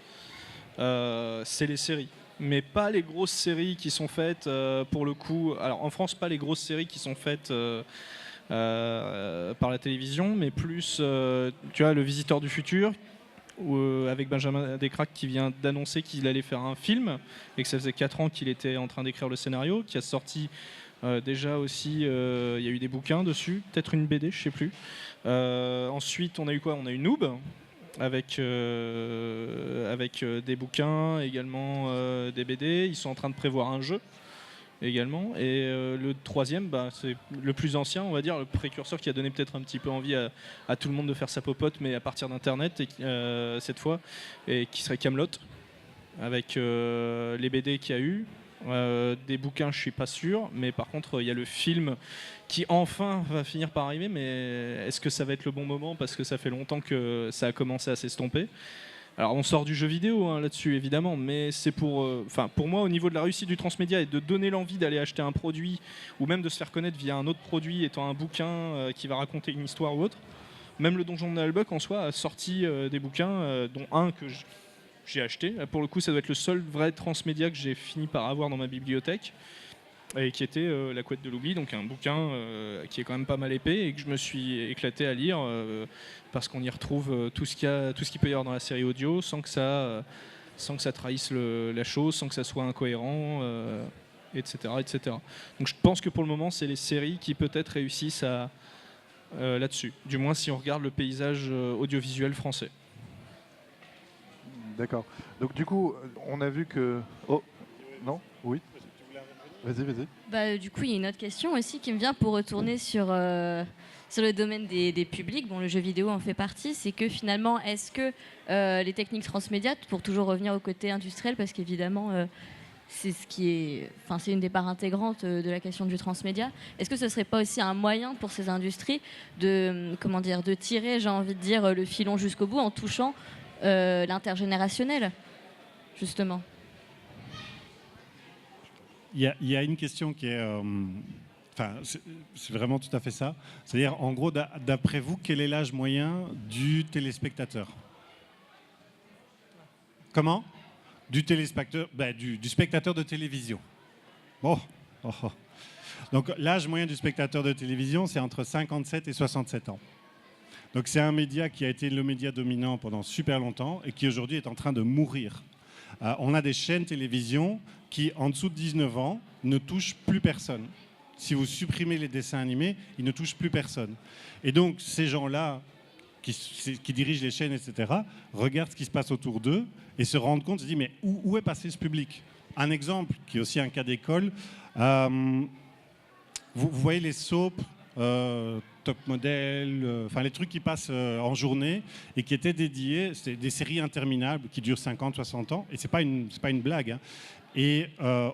c'est les séries. Mais pas les grosses séries qui sont faites pour le coup. Alors en France, pas les grosses séries qui sont faites par la télévision, mais plus, tu vois, Le Visiteur du Futur, avec Benjamin Descraques qui vient d'annoncer qu'il allait faire un film et que ça faisait 4 ans qu'il était en train d'écrire le scénario, qui a sorti déjà aussi, il y a eu des bouquins dessus, peut-être une BD, je sais plus. Ensuite, on a eu quoi? On a eu Noob avec des bouquins, également des BD. Ils sont en train de prévoir un jeu également. Et le troisième, c'est le plus ancien, on va dire, le précurseur qui a donné peut-être un petit peu envie à tout le monde de faire sa popote, mais à partir d'Internet, cette fois, et qui serait Kaamelott, avec les BD qu'il y a eu. Des bouquins, je suis pas sûr, mais par contre, il y a le film qui enfin va finir par arriver, mais est-ce que ça va être le bon moment, parce que ça fait longtemps que ça a commencé à s'estomper. Alors on sort du jeu vidéo là-dessus évidemment, mais c'est pour moi au niveau de la réussite du transmédia et de donner l'envie d'aller acheter un produit ou même de se faire connaître via un autre produit étant un bouquin qui va raconter une histoire ou autre. Même le Donjon de Nalbuck en soi a sorti des bouquins, dont un que j'ai acheté. Pour le coup, ça doit être le seul vrai transmédia que j'ai fini par avoir dans ma bibliothèque, et qui était La Couette de l'Oubli, donc un bouquin qui est quand même pas mal épais et que je me suis éclaté à lire parce qu'on y retrouve tout ce qu'il peut y avoir dans la série audio sans que ça trahisse la chose, sans que ça soit incohérent, etc., etc. Donc je pense que pour le moment, c'est les séries qui peut-être réussissent là-dessus, du moins si on regarde le paysage audiovisuel français. D'accord. Donc du coup, on a vu que... Oh, non? Oui. Vas-y. Du coup, il y a une autre question aussi qui me vient pour retourner sur le domaine des publics. Bon, le jeu vidéo en fait partie. C'est que finalement, est-ce que les techniques transmédia, pour toujours revenir au côté industriel, parce qu'évidemment, c'est une des parts intégrantes de la question du transmédia, est-ce que ce serait pas aussi un moyen pour ces industries de tirer, j'ai envie de dire, le filon jusqu'au bout en touchant l'intergénérationnel, justement? Il y a une question qui est... c'est vraiment tout à fait ça. C'est-à-dire, en gros, d'après vous, quel est l'âge moyen du téléspectateur? Comment? Du téléspectateur, du spectateur de télévision. Bon. Oh. Donc, l'âge moyen du spectateur de télévision, c'est entre 57 et 67 ans. Donc, c'est un média qui a été le média dominant pendant super longtemps et qui aujourd'hui est en train de mourir. On a des chaînes télévision qui, en dessous de 19 ans, ne touchent plus personne. Si vous supprimez les dessins animés, ils ne touchent plus personne. Et donc, ces gens-là, qui dirigent les chaînes, etc., regardent ce qui se passe autour d'eux et se rendent compte, se disent, mais où est passé ce public? Un exemple, qui est aussi un cas d'école, vous voyez les soaps, Top Model, les trucs qui passent en journée et qui étaient dédiés, c'est des séries interminables qui durent 50, 60 ans, et c'est pas une blague. Hein. Et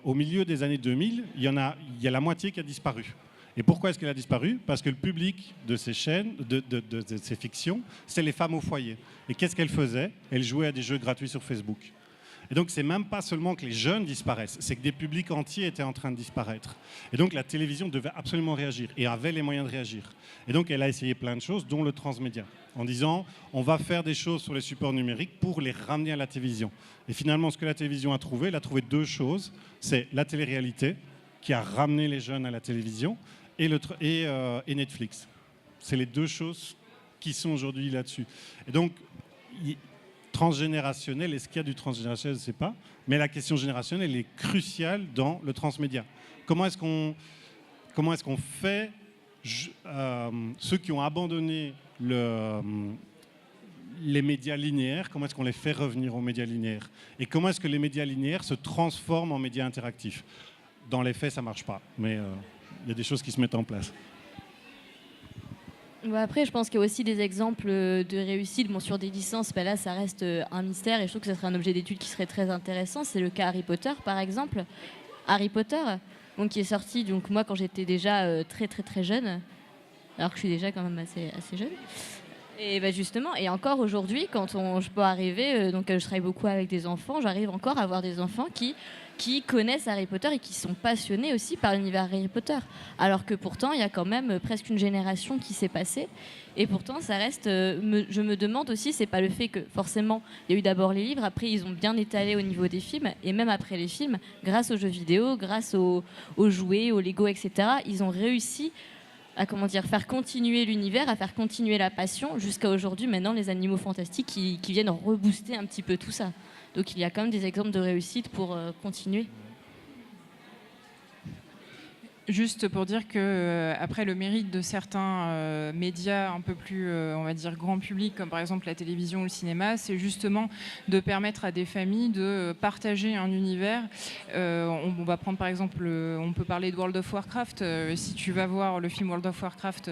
au milieu des années 2000, il y a la moitié qui a disparu. Et pourquoi est-ce qu'elle a disparu? Parce que le public de ces chaînes, de ces fictions, c'est les femmes au foyer. Et qu'est-ce qu'elles faisaient? Elles jouaient à des jeux gratuits sur Facebook. Et donc, c'est même pas seulement que les jeunes disparaissent, c'est que des publics entiers étaient en train de disparaître. Et donc, la télévision devait absolument réagir et avait les moyens de réagir. Et donc, elle a essayé plein de choses, dont le transmédia, en disant, on va faire des choses sur les supports numériques pour les ramener à la télévision. Et finalement, ce que la télévision a trouvé, elle a trouvé deux choses. C'est la télé-réalité, qui a ramené les jeunes à la télévision, et Netflix. C'est les deux choses qui sont aujourd'hui là-dessus. Et donc, transgénérationnel, est-ce qu'il y a du transgénérationnel? Je ne sais pas. Mais la question générationnelle, elle est cruciale dans le transmédia. Comment est-ce qu'on fait ceux qui ont abandonné les médias linéaires, comment est-ce qu'on les fait revenir aux médias linéaires? Et comment est-ce que les médias linéaires se transforment en médias interactifs? Dans les faits, ça ne marche pas. Mais il y a des choses qui se mettent en place. Après, je pense qu'il y a aussi des exemples de réussite. Bon, sur des licences, là, ça reste un mystère et je trouve que ce serait un objet d'étude qui serait très intéressant. C'est le cas Harry Potter, par exemple. Harry Potter, donc, qui est sorti, donc, moi, quand j'étais déjà très, très, très jeune, alors que je suis déjà quand même assez jeune. Et justement, et encore aujourd'hui, quand je peux arriver, donc je travaille beaucoup avec des enfants, j'arrive encore à avoir des enfants qui connaissent Harry Potter et qui sont passionnés aussi par l'univers Harry Potter. Alors que pourtant, il y a quand même presque une génération qui s'est passée. Et pourtant, ça reste... je me demande aussi, c'est pas le fait que forcément, il y a eu d'abord les livres, après ils ont bien étalé au niveau des films, et même après les films, grâce aux jeux vidéo, grâce aux jouets, aux Lego, etc., ils ont réussi comment dire, faire continuer l'univers, à faire continuer la passion, jusqu'à aujourd'hui, maintenant, les animaux fantastiques qui viennent rebooster un petit peu tout ça. Donc il y a quand même des exemples de réussite pour continuer. Juste pour dire que après le mérite de certains médias un peu plus, on va dire, grand public, comme par exemple la télévision ou le cinéma, c'est justement de permettre à des familles de partager un univers. On va prendre par exemple, on peut parler de World of Warcraft. Si tu vas voir le film World of Warcraft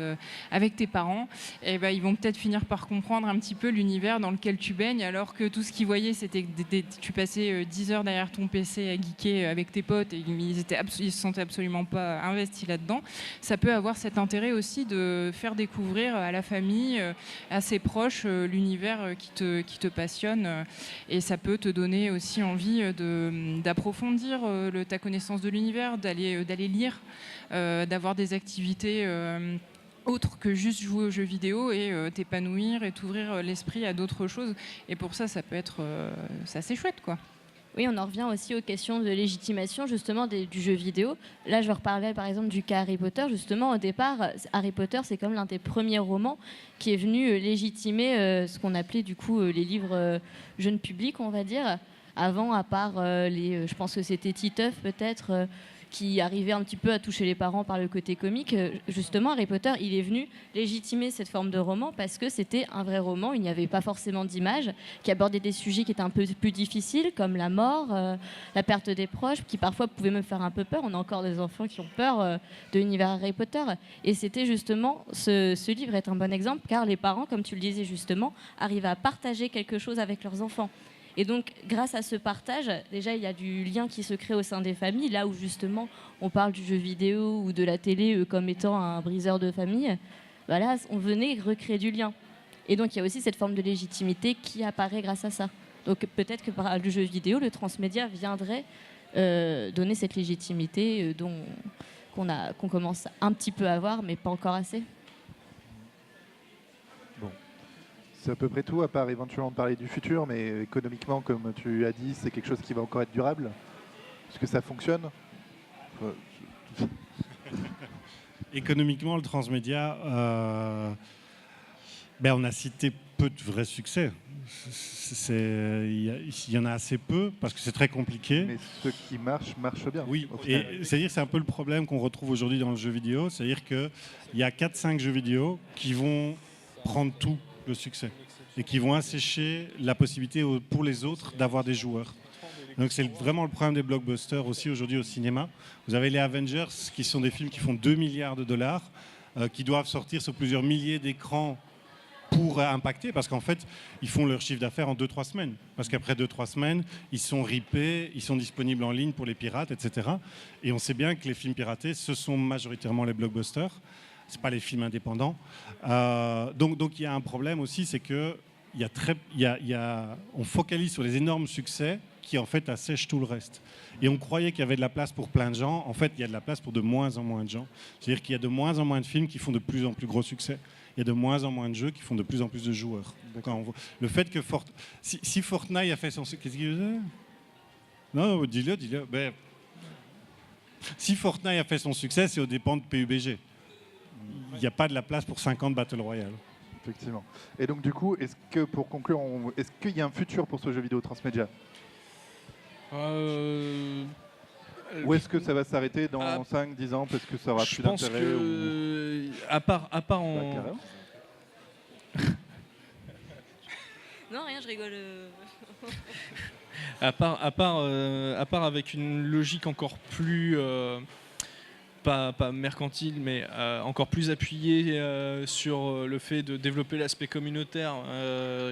avec tes parents, eh ben, ils vont peut-être finir par comprendre un petit peu l'univers dans lequel tu baignes, alors que tout ce qu'ils voyaient, c'était que tu passais 10 heures derrière ton PC à geeker avec tes potes et ils se sentaient absolument pas investi là-dedans. Ça peut avoir cet intérêt aussi de faire découvrir à la famille, à ses proches, l'univers qui te passionne, et ça peut te donner aussi envie d'approfondir ta connaissance de l'univers, d'aller lire, d'avoir des activités autre que juste jouer aux jeux vidéo et t'épanouir et t'ouvrir l'esprit à d'autres choses. Et pour ça, ça peut être c'est assez chouette, quoi. Oui, on en revient aussi aux questions de légitimation justement du jeu vidéo. Là, je reparlais par exemple du cas Harry Potter. Justement, au départ, Harry Potter, c'est comme l'un des premiers romans qui est venu légitimer ce qu'on appelait du coup les livres jeunes publics, on va dire. Avant, à part je pense que c'était Titeuf peut-être, qui arrivait un petit peu à toucher les parents par le côté comique. Justement, Harry Potter, il est venu légitimer cette forme de roman parce que c'était un vrai roman, il n'y avait pas forcément d'images, qui abordait des sujets qui étaient un peu plus difficiles, comme la mort, la perte des proches, qui parfois pouvaient me faire un peu peur. On a encore des enfants qui ont peur de l'univers Harry Potter. Et c'était justement, ce livre est un bon exemple, car les parents, comme tu le disais justement, arrivent à partager quelque chose avec leurs enfants. Et donc, grâce à ce partage, déjà, il y a du lien qui se crée au sein des familles, là où justement on parle du jeu vidéo ou de la télé comme étant un briseur de famille. Voilà, on venait recréer du lien. Et donc, il y a aussi cette forme de légitimité qui apparaît grâce à ça. Donc, peut-être que par le jeu vidéo, le transmédia viendrait donner cette légitimité qu'on commence un petit peu à avoir, mais pas encore assez. C'est à peu près tout, à part éventuellement de parler du futur, mais économiquement, comme tu as dit, c'est quelque chose qui va encore être durable. Est-ce que ça fonctionne ? Économiquement, le transmédia, on a cité peu de vrais succès. Il y en a assez peu, parce que c'est très compliqué. Mais ceux qui marchent bien. Oui, et c'est-à-dire c'est un peu le problème qu'on retrouve aujourd'hui dans le jeu vidéo, c'est-à-dire qu'il y a 4-5 jeux vidéo qui vont prendre tout le succès et qui vont assécher la possibilité pour les autres d'avoir des joueurs. Donc c'est vraiment le problème des blockbusters aussi aujourd'hui au cinéma. Vous avez les Avengers qui sont des films qui font 2 milliards de dollars, qui doivent sortir sur plusieurs milliers d'écrans pour impacter, parce qu'en fait ils font leur chiffre d'affaires en 2-3 semaines, parce qu'après 2-3 semaines ils sont ripés, ils sont disponibles en ligne pour les pirates, etc. Et on sait bien que les films piratés, ce sont majoritairement les blockbusters. C'est pas les films indépendants. Donc il y a un problème aussi, c'est que on focalise sur les énormes succès qui en fait assèchent tout le reste. Et on croyait qu'il y avait de la place pour plein de gens. En fait, il y a de la place pour de moins en moins de gens. C'est-à-dire qu'il y a de moins en moins de films qui font de plus en plus gros succès. Il y a de moins en moins de jeux qui font de plus en plus de joueurs. Le fait que si Fortnite a fait son succès, qu'est-ce qu'il faisait ? Non, dis-le. Si Fortnite a fait son succès, c'est aux dépens de PUBG. Il n'y a pas de la place pour 50 Battle Royale. Effectivement. Et donc du coup, est-ce que pour conclure, est-ce qu'il y a un futur pour ce jeu vidéo transmédia ? Ou est-ce que ça va s'arrêter dans 5-10 ans parce que ça aura plus d'intérêt à part en... Non, rien, je rigole. à part avec une logique encore plus... pas mercantile, mais encore plus appuyé sur le fait de développer l'aspect communautaire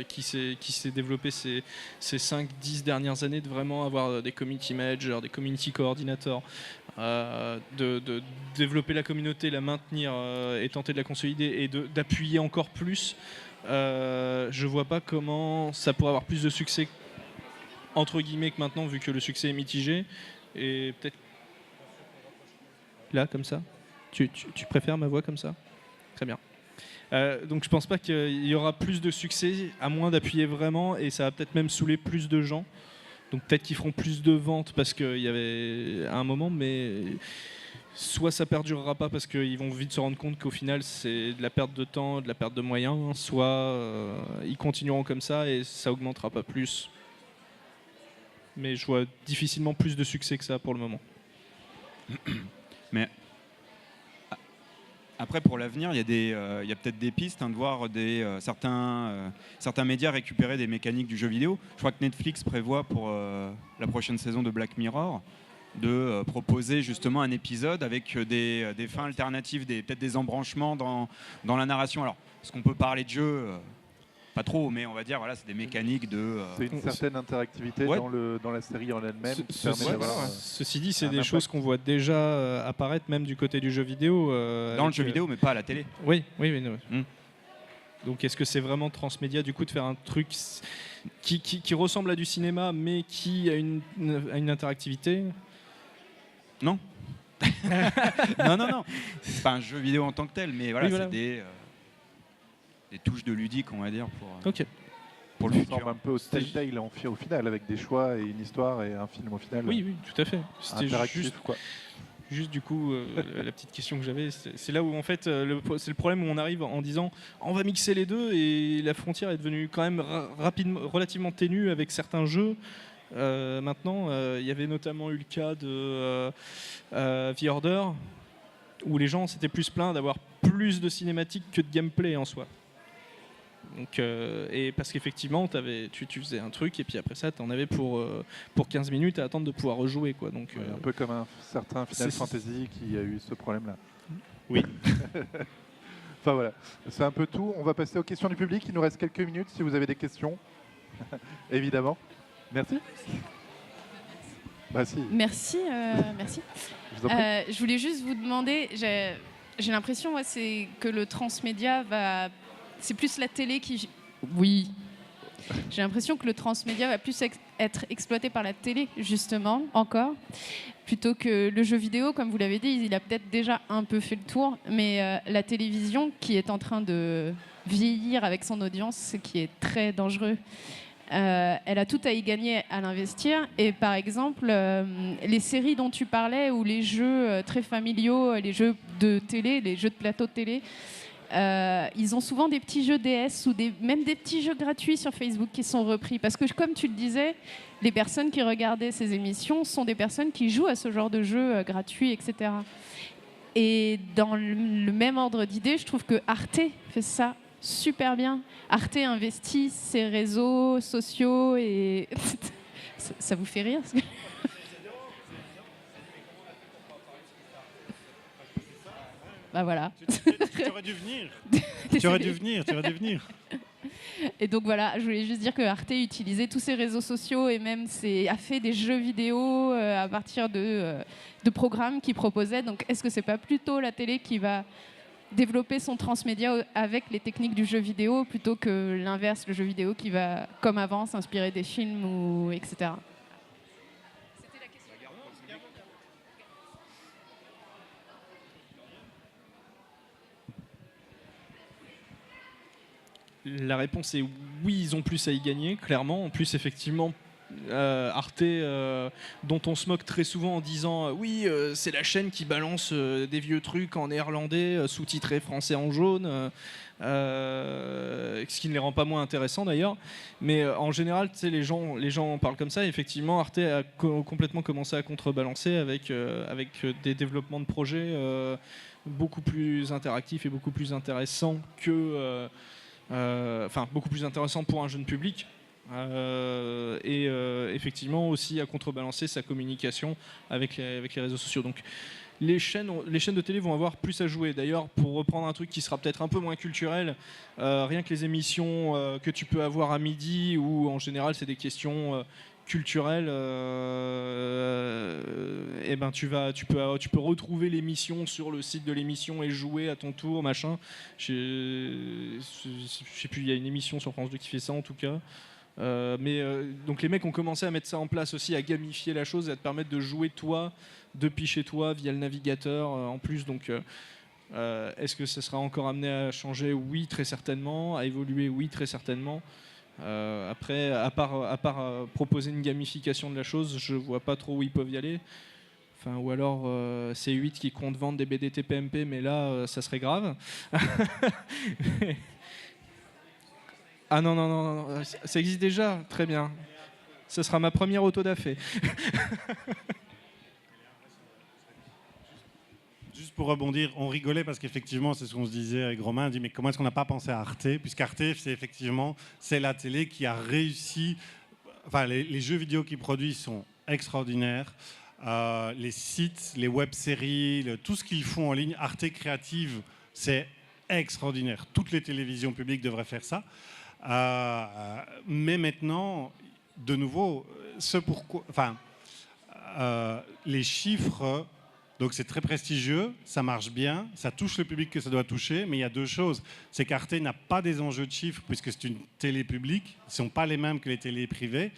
qui s'est développé ces 5-10 dernières années, de vraiment avoir des community managers, des community coordinators, de développer la communauté, la maintenir et tenter de la consolider et d'appuyer encore plus. Je vois pas comment ça pourrait avoir plus de succès entre guillemets que maintenant, vu que le succès est mitigé. Et peut-être là, comme ça. Tu préfères ma voix comme ça ? Très bien. Donc je pense pas qu'il y aura plus de succès, à moins d'appuyer vraiment, et ça va peut-être même saouler plus de gens. Donc peut-être qu'ils feront plus de ventes parce qu'il y avait un moment, mais soit ça perdurera pas parce qu'ils vont vite se rendre compte qu'au final c'est de la perte de temps, de la perte de moyens, soit ils continueront comme ça et ça augmentera pas plus. Mais je vois difficilement plus de succès que ça pour le moment. Mais après, pour l'avenir, il y a peut-être des pistes de voir certains médias récupérer des mécaniques du jeu vidéo. Je crois que Netflix prévoit pour la prochaine saison de Black Mirror de proposer justement un épisode avec des fins alternatives, peut-être des embranchements dans la narration. Alors, est-ce qu'on peut parler de jeu pas trop, mais on va dire, voilà, c'est des mécaniques de... C'est une certaine interactivité Ouais. dans la série en elle-même. qui permet d'avoir, Ceci dit, c'est un des impact. choses qu'on voit déjà apparaître même du côté du jeu vidéo. dans le jeu vidéo, mais pas à la télé. Oui, non. Mm. Donc est-ce que c'est vraiment transmédia du coup de faire un truc qui ressemble à du cinéma mais qui a une interactivité? Non. Non. C'est pas un jeu vidéo en tant que tel, mais voilà, Oui, voilà. c'est des touches de ludique, on va dire, Ok. pour le Ça futur. ressemble un peu au Telltale au final, avec des choix et une histoire et un film au final. Oui, tout à fait. C'était Interactif, quoi. juste du coup la petite question que j'avais, c'est là où en fait c'est le problème où on arrive en disant on va mixer les deux et la frontière est devenue quand même relativement ténue avec certains jeux. Maintenant, il y avait notamment eu le cas de The Order où les gens s'étaient plus plaints d'avoir plus de cinématiques que de gameplay en soi. Donc, et parce qu'effectivement, tu faisais un truc et puis après ça, tu en avais pour 15 minutes à attendre de pouvoir rejouer. Quoi. Donc, Ouais, un peu comme un certain Final c'est- Fantasy qui a eu ce problème-là. Oui. Enfin voilà, c'est un peu tout. On va passer aux questions du public. Il nous reste quelques minutes si vous avez des questions. Évidemment. Merci. Bah si, Merci, merci. je vous en prie. Je voulais juste vous demander, j'ai l'impression c'est que le transmédia c'est plus la télé qui... Oui. J'ai l'impression que le transmédia va plus être exploité par la télé, justement, encore, plutôt que le jeu vidéo, comme vous l'avez dit, il a peut-être déjà un peu fait le tour, mais la télévision qui est en train de vieillir avec son audience, ce qui est très dangereux. Elle a tout à y gagner à l'investir. Et par exemple, les séries dont tu parlais ou les jeux très familiaux, les jeux de télé, les jeux de plateau de télé, ils ont souvent des petits jeux DS ou même des petits jeux gratuits sur Facebook qui sont repris. Parce que comme tu le disais, les personnes qui regardaient ces émissions sont des personnes qui jouent à ce genre de jeux gratuits, etc. Et dans le même ordre d'idée, je trouve que Arte fait ça super bien. Arte investit ses réseaux sociaux et... ça vous fait rire? Bah voilà. Tu aurais dû venir. Tu aurais dû venir. Et donc voilà, je voulais juste dire que Arte utilisait tous ses réseaux sociaux et même a fait des jeux vidéo à partir de programmes qu'il proposait. Donc est-ce que c'est pas plutôt la télé qui va développer son transmédia avec les techniques du jeu vidéo plutôt que l'inverse, le jeu vidéo qui va, comme avant, s'inspirer des films ou etc. C'était la question. La réponse est oui, ils ont plus à y gagner, clairement. En plus, effectivement, Arte, dont on se moque très souvent en disant oui, c'est la chaîne qui balance des vieux trucs en néerlandais, sous-titrés français en jaune, ce qui ne les rend pas moins intéressants d'ailleurs. Mais en général, tu sais, les gens en parlent comme ça. Et effectivement, Arte a complètement commencé à contrebalancer avec des développements de projets beaucoup plus interactifs et beaucoup plus intéressants que... beaucoup plus intéressant pour un jeune public et effectivement aussi à contrebalancer sa communication avec les réseaux sociaux. Donc les chaînes de télé vont avoir plus à jouer. D'ailleurs, pour reprendre un truc qui sera peut-être un peu moins culturel, rien que les émissions que tu peux avoir à midi où en général c'est des questions culturelles, et ben tu peux retrouver l'émission sur le site de l'émission et jouer à ton tour, machin. Je sais plus, il y a une émission sur France 2 qui fait ça en tout cas. Donc les mecs ont commencé à mettre ça en place aussi, à gamifier la chose et à te permettre de jouer toi depuis chez toi via le navigateur en plus. Donc est-ce que ça sera encore amené à changer? Oui, très certainement. À évoluer? Oui, très certainement. Après, à part proposer une gamification de la chose, je vois pas trop où ils peuvent y aller. Enfin, ou alors C8 qui compte vendre des BD TPMP, mais là, ça serait grave. Ah non, non, non, non, ça existe déjà, très bien. Ce sera ma première auto-da-fé. Juste pour rebondir, on rigolait parce qu'effectivement, c'est ce qu'on se disait avec Romain, on dit mais comment est-ce qu'on n'a pas pensé à Arte, puisqu'Arte, c'est la télé qui a réussi, enfin les jeux vidéo qu'ils produisent sont extraordinaires, les sites, les web-séries, tout ce qu'ils font en ligne, Arte Créative, c'est extraordinaire. Toutes les télévisions publiques devraient faire ça. Mais maintenant, de nouveau, les chiffres... Donc c'est très prestigieux, ça marche bien, ça touche le public que ça doit toucher, mais il y a deux choses. C'est qu'Arte n'a pas des enjeux de chiffres puisque c'est une télé publique, ils ne sont pas les mêmes que les télés privées,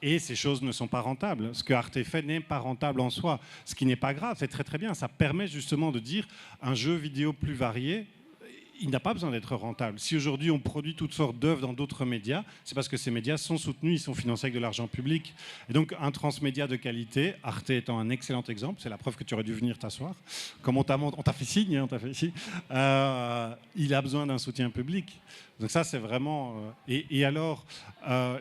et ces choses ne sont pas rentables. Ce que Arte fait n'est pas rentable en soi, ce qui n'est pas grave, c'est très très bien. Ça permet justement de dire un jeu vidéo plus varié, il n'a pas besoin d'être rentable. Si aujourd'hui on produit toutes sortes d'œuvres dans d'autres médias, c'est parce que ces médias sont soutenus, ils sont financés avec de l'argent public. Et donc un transmédia de qualité, Arte étant un excellent exemple, c'est la preuve que tu aurais dû venir t'asseoir, comme on t'a fait signe, hein, il a besoin d'un soutien public. Donc ça c'est vraiment... Et alors,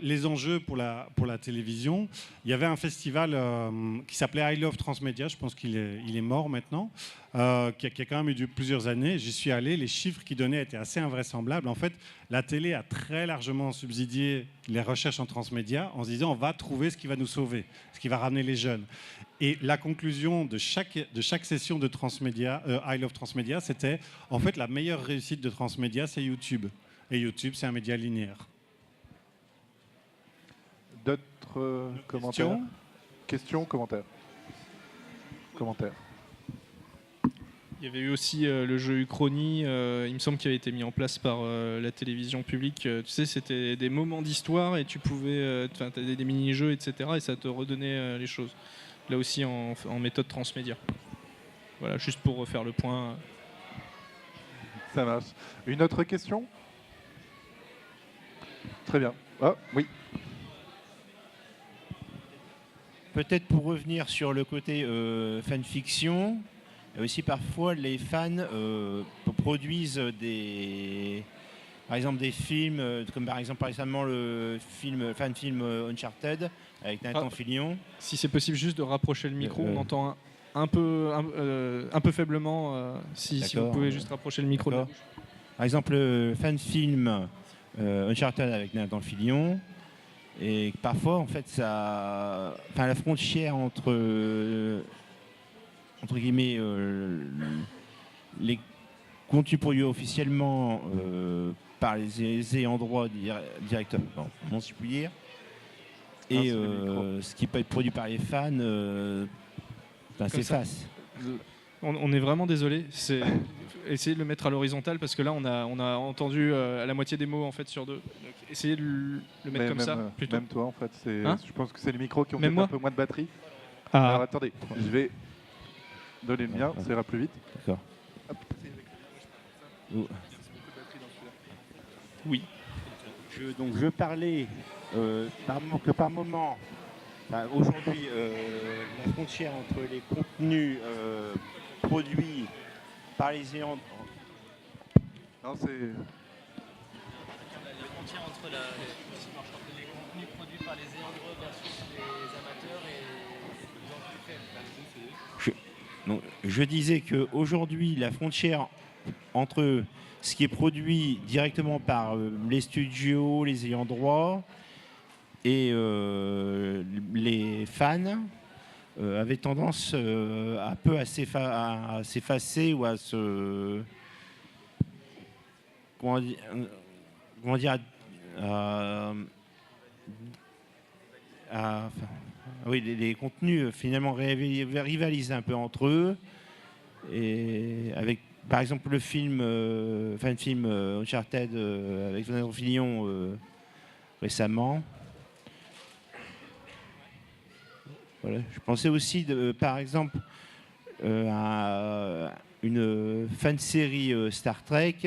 les enjeux pour la télévision, il y avait un festival qui s'appelait I Love Transmedia, je pense qu'il est mort maintenant, qui a quand même eu plusieurs années. J'y suis allé, les chiffres qu'il donnait étaient assez invraisemblables. En fait, la télé a très largement subsidié les recherches en transmédia en se disant on va trouver ce qui va nous sauver, ce qui va ramener les jeunes. Et la conclusion de chaque session de Transmédia, I Love Transmedia, c'était en fait la meilleure réussite de Transmédia, c'est YouTube. Et YouTube, c'est un média linéaire. D'autres commentaires ? Questions, commentaires ? Commentaires. Il y avait eu aussi le jeu Uchronie, il me semble qu'il avait été mis en place par la télévision publique. Tu sais, c'était des moments d'histoire et tu pouvais, t'avais des mini-jeux, etc. Et ça te redonnait les choses. Là aussi en méthode transmédia. Voilà, juste pour refaire le point. Ça marche. Une autre question ? Très bien. Ah, oui. Peut-être pour revenir sur le côté fanfiction, aussi parfois les fans produisent par exemple des films, comme par exemple récemment le fan-film Uncharted avec Nathan Fillion. Si c'est possible juste de rapprocher le micro, on entend un peu faiblement, si vous pouvez juste rapprocher le micro de la bouche. Par exemple le fan-film Uncharted avec Nathan Fillion. Et parfois, en fait, la frontière entre guillemets, les contenus produits officiellement par les ayants droit directement, si je puis dire, et ce qui peut être produit par les fans, s'efface. On est vraiment désolé. Essayez de le mettre à l'horizontale parce que là, on a entendu à la moitié des mots en fait sur deux. Donc, essayez de le mettre comme ça. Plutôt. Même toi, en fait, Hein, je pense que c'est les micros qui ont même peut-être un peu moins de batterie. Ah. Alors attendez, je vais donner le mien, ça ira plus vite. D'accord. Oui. Je parlais par moment. Aujourd'hui, la frontière entre les contenus produits par les ayants... Non, c'est... La frontière entre les contenus produits par les ayants droit versus les amateurs et les gens qui Je disais qu'aujourd'hui, la frontière entre ce qui est produit directement par les studios, les ayants droit et les fans avait tendance un peu à s'effacer ou à se... Comment dire oui, les contenus finalement rivalisent un peu entre eux. Et avec, par exemple, le film, fan-film Uncharted avec Nathan Fillion récemment. Voilà. Je pensais aussi, par exemple, à une fan-série Star Trek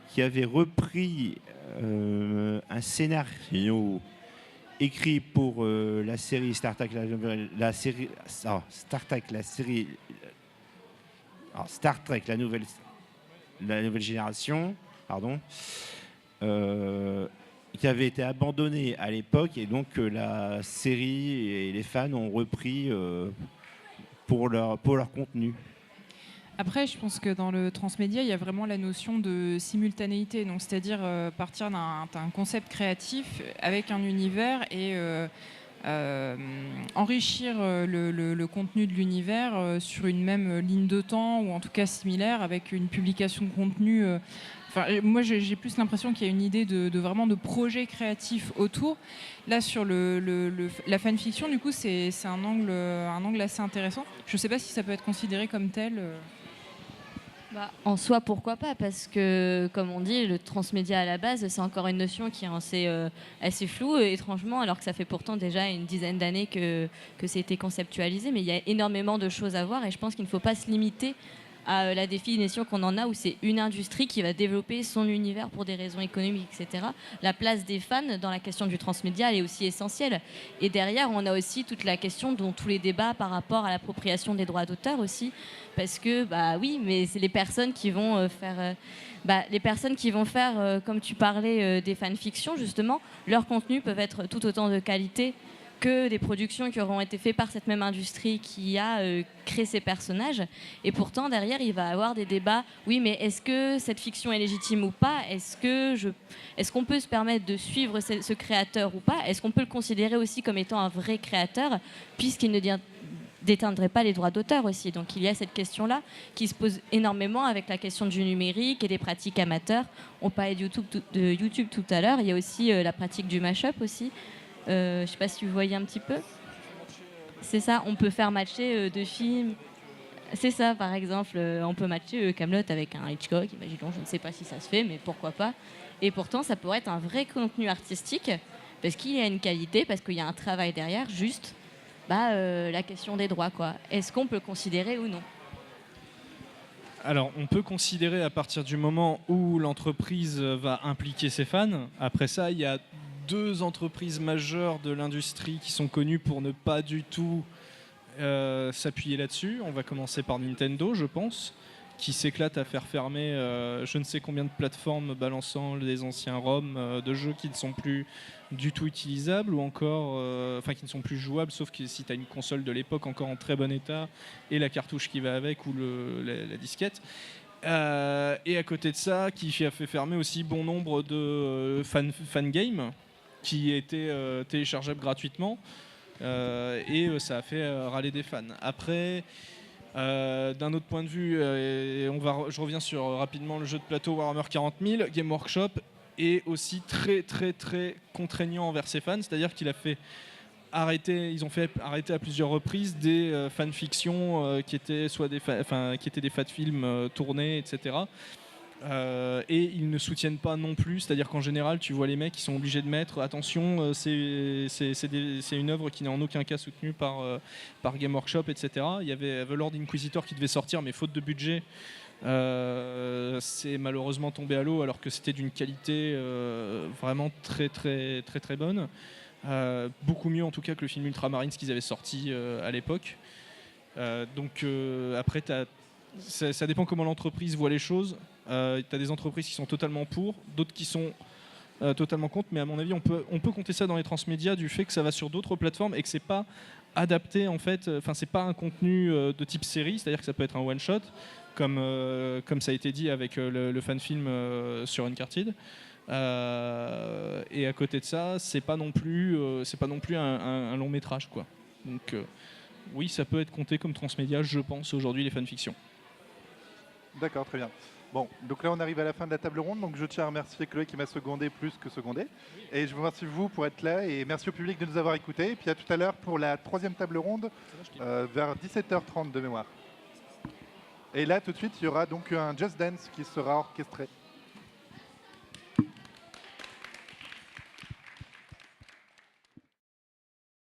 qui avait repris un scénario écrit pour la série Star Trek, Star Trek, la nouvelle génération, pardon, qui avait été abandonné à l'époque, et donc la série et les fans ont repris pour leur contenu. Après, je pense que dans le transmédia, il y a vraiment la notion de simultanéité, donc c'est-à-dire partir d'un concept créatif avec un univers et enrichir le contenu de l'univers sur une même ligne de temps, ou en tout cas similaire, avec une publication de contenu. Moi, j'ai plus l'impression qu'il y a une idée de vraiment de projet créatif autour. Là, sur la fanfiction, du coup, c'est un angle assez intéressant. Je ne sais pas si ça peut être considéré comme tel. En soi, pourquoi pas, parce que, comme on dit, le transmédia à la base, c'est encore une notion qui est assez floue, étrangement, alors que ça fait pourtant déjà une dizaine d'années que c'était conceptualisé. Mais il y a énormément de choses à voir, et je pense qu'il ne faut pas se limiter à la définition qu'on en a, où c'est une industrie qui va développer son univers pour des raisons économiques, etc. La place des fans dans la question du transmédia, elle est aussi essentielle. Et derrière, on a aussi toute la question dont tous les débats par rapport à l'appropriation des droits d'auteur aussi, parce que, oui, mais c'est les personnes qui vont faire, comme tu parlais, des fanfictions, justement, leurs contenus peuvent être tout autant de qualité que des productions qui auront été faites par cette même industrie qui a créé ces personnages. Et pourtant, derrière, il va y avoir des débats. Oui, mais est-ce que cette fiction est légitime ou pas ? Est-ce qu'on peut se permettre de suivre ce créateur ou pas ? Est-ce qu'on peut le considérer aussi comme étant un vrai créateur, puisqu'il ne déteindrait pas les droits d'auteur aussi ? Donc il y a cette question-là qui se pose énormément avec la question du numérique et des pratiques amateurs. On parlait de YouTube tout à l'heure. Il y a aussi la pratique du mash-up aussi. Je ne sais pas si vous voyez un petit peu. C'est ça, on peut faire matcher deux films. C'est ça, par exemple, on peut matcher Kaamelott avec un Hitchcock. Imaginons, je ne sais pas si ça se fait, mais pourquoi pas. Et pourtant, ça pourrait être un vrai contenu artistique, parce qu'il y a une qualité, parce qu'il y a un travail derrière, juste la question des droits, quoi. Est-ce qu'on peut le considérer ou non ? Alors, on peut considérer à partir du moment où l'entreprise va impliquer ses fans. Après ça, il y a 2 entreprises majeures de l'industrie qui sont connues pour ne pas du tout s'appuyer là-dessus. On va commencer par Nintendo, je pense, qui s'éclate à faire fermer je ne sais combien de plateformes balançant des anciens ROM de jeux qui ne sont plus du tout utilisables, ou encore qui ne sont plus jouables, sauf que si tu as une console de l'époque encore en très bon état et la cartouche qui va avec, ou la disquette. Et à côté de ça, qui a fait fermer aussi bon nombre de fan games qui étaient téléchargeables gratuitement, et ça a fait râler des fans. Après, d'un autre point de vue, je reviens sur rapidement le jeu de plateau Warhammer 40 000, Game Workshop est aussi très très très contraignant envers ses fans, c'est-à-dire qu'ils ont fait arrêter à plusieurs reprises des fanfictions qui étaient soit des fan-films tournés, etc. Et ils ne soutiennent pas non plus, c'est-à-dire qu'en général tu vois les mecs qui sont obligés de mettre attention, c'est une œuvre qui n'est en aucun cas soutenue par Game Workshop, etc. Il y avait The Lord Inquisitor qui devait sortir, mais faute de budget c'est malheureusement tombé à l'eau, alors que c'était d'une qualité vraiment très très très très bonne, beaucoup mieux en tout cas que le film Ultramarines qu'ils avaient sorti à l'époque. Après ça dépend comment l'entreprise voit les choses. Tu as des entreprises qui sont totalement pour, d'autres qui sont totalement contre, mais à mon avis on peut compter ça dans les transmédias, du fait que ça va sur d'autres plateformes et que c'est pas adapté en fait, c'est pas un contenu de type série, c'est-à-dire que ça peut être un one shot comme ça a été dit avec le fan film sur Uncharted. Et à côté de ça, c'est pas non plus un long métrage, quoi. Donc oui, ça peut être compté comme transmédia, je pense, aujourd'hui, les fanfictions. D'accord, très bien. Bon, donc là on arrive à la fin de la table ronde, donc je tiens à remercier Chloé qui m'a secondé plus que secondé. Et je vous remercie vous pour être là, et merci au public de nous avoir écoutés. Et puis à tout à l'heure pour la 3e table ronde, vers 17h30 de mémoire. Et là tout de suite, il y aura donc un Just Dance qui sera orchestré.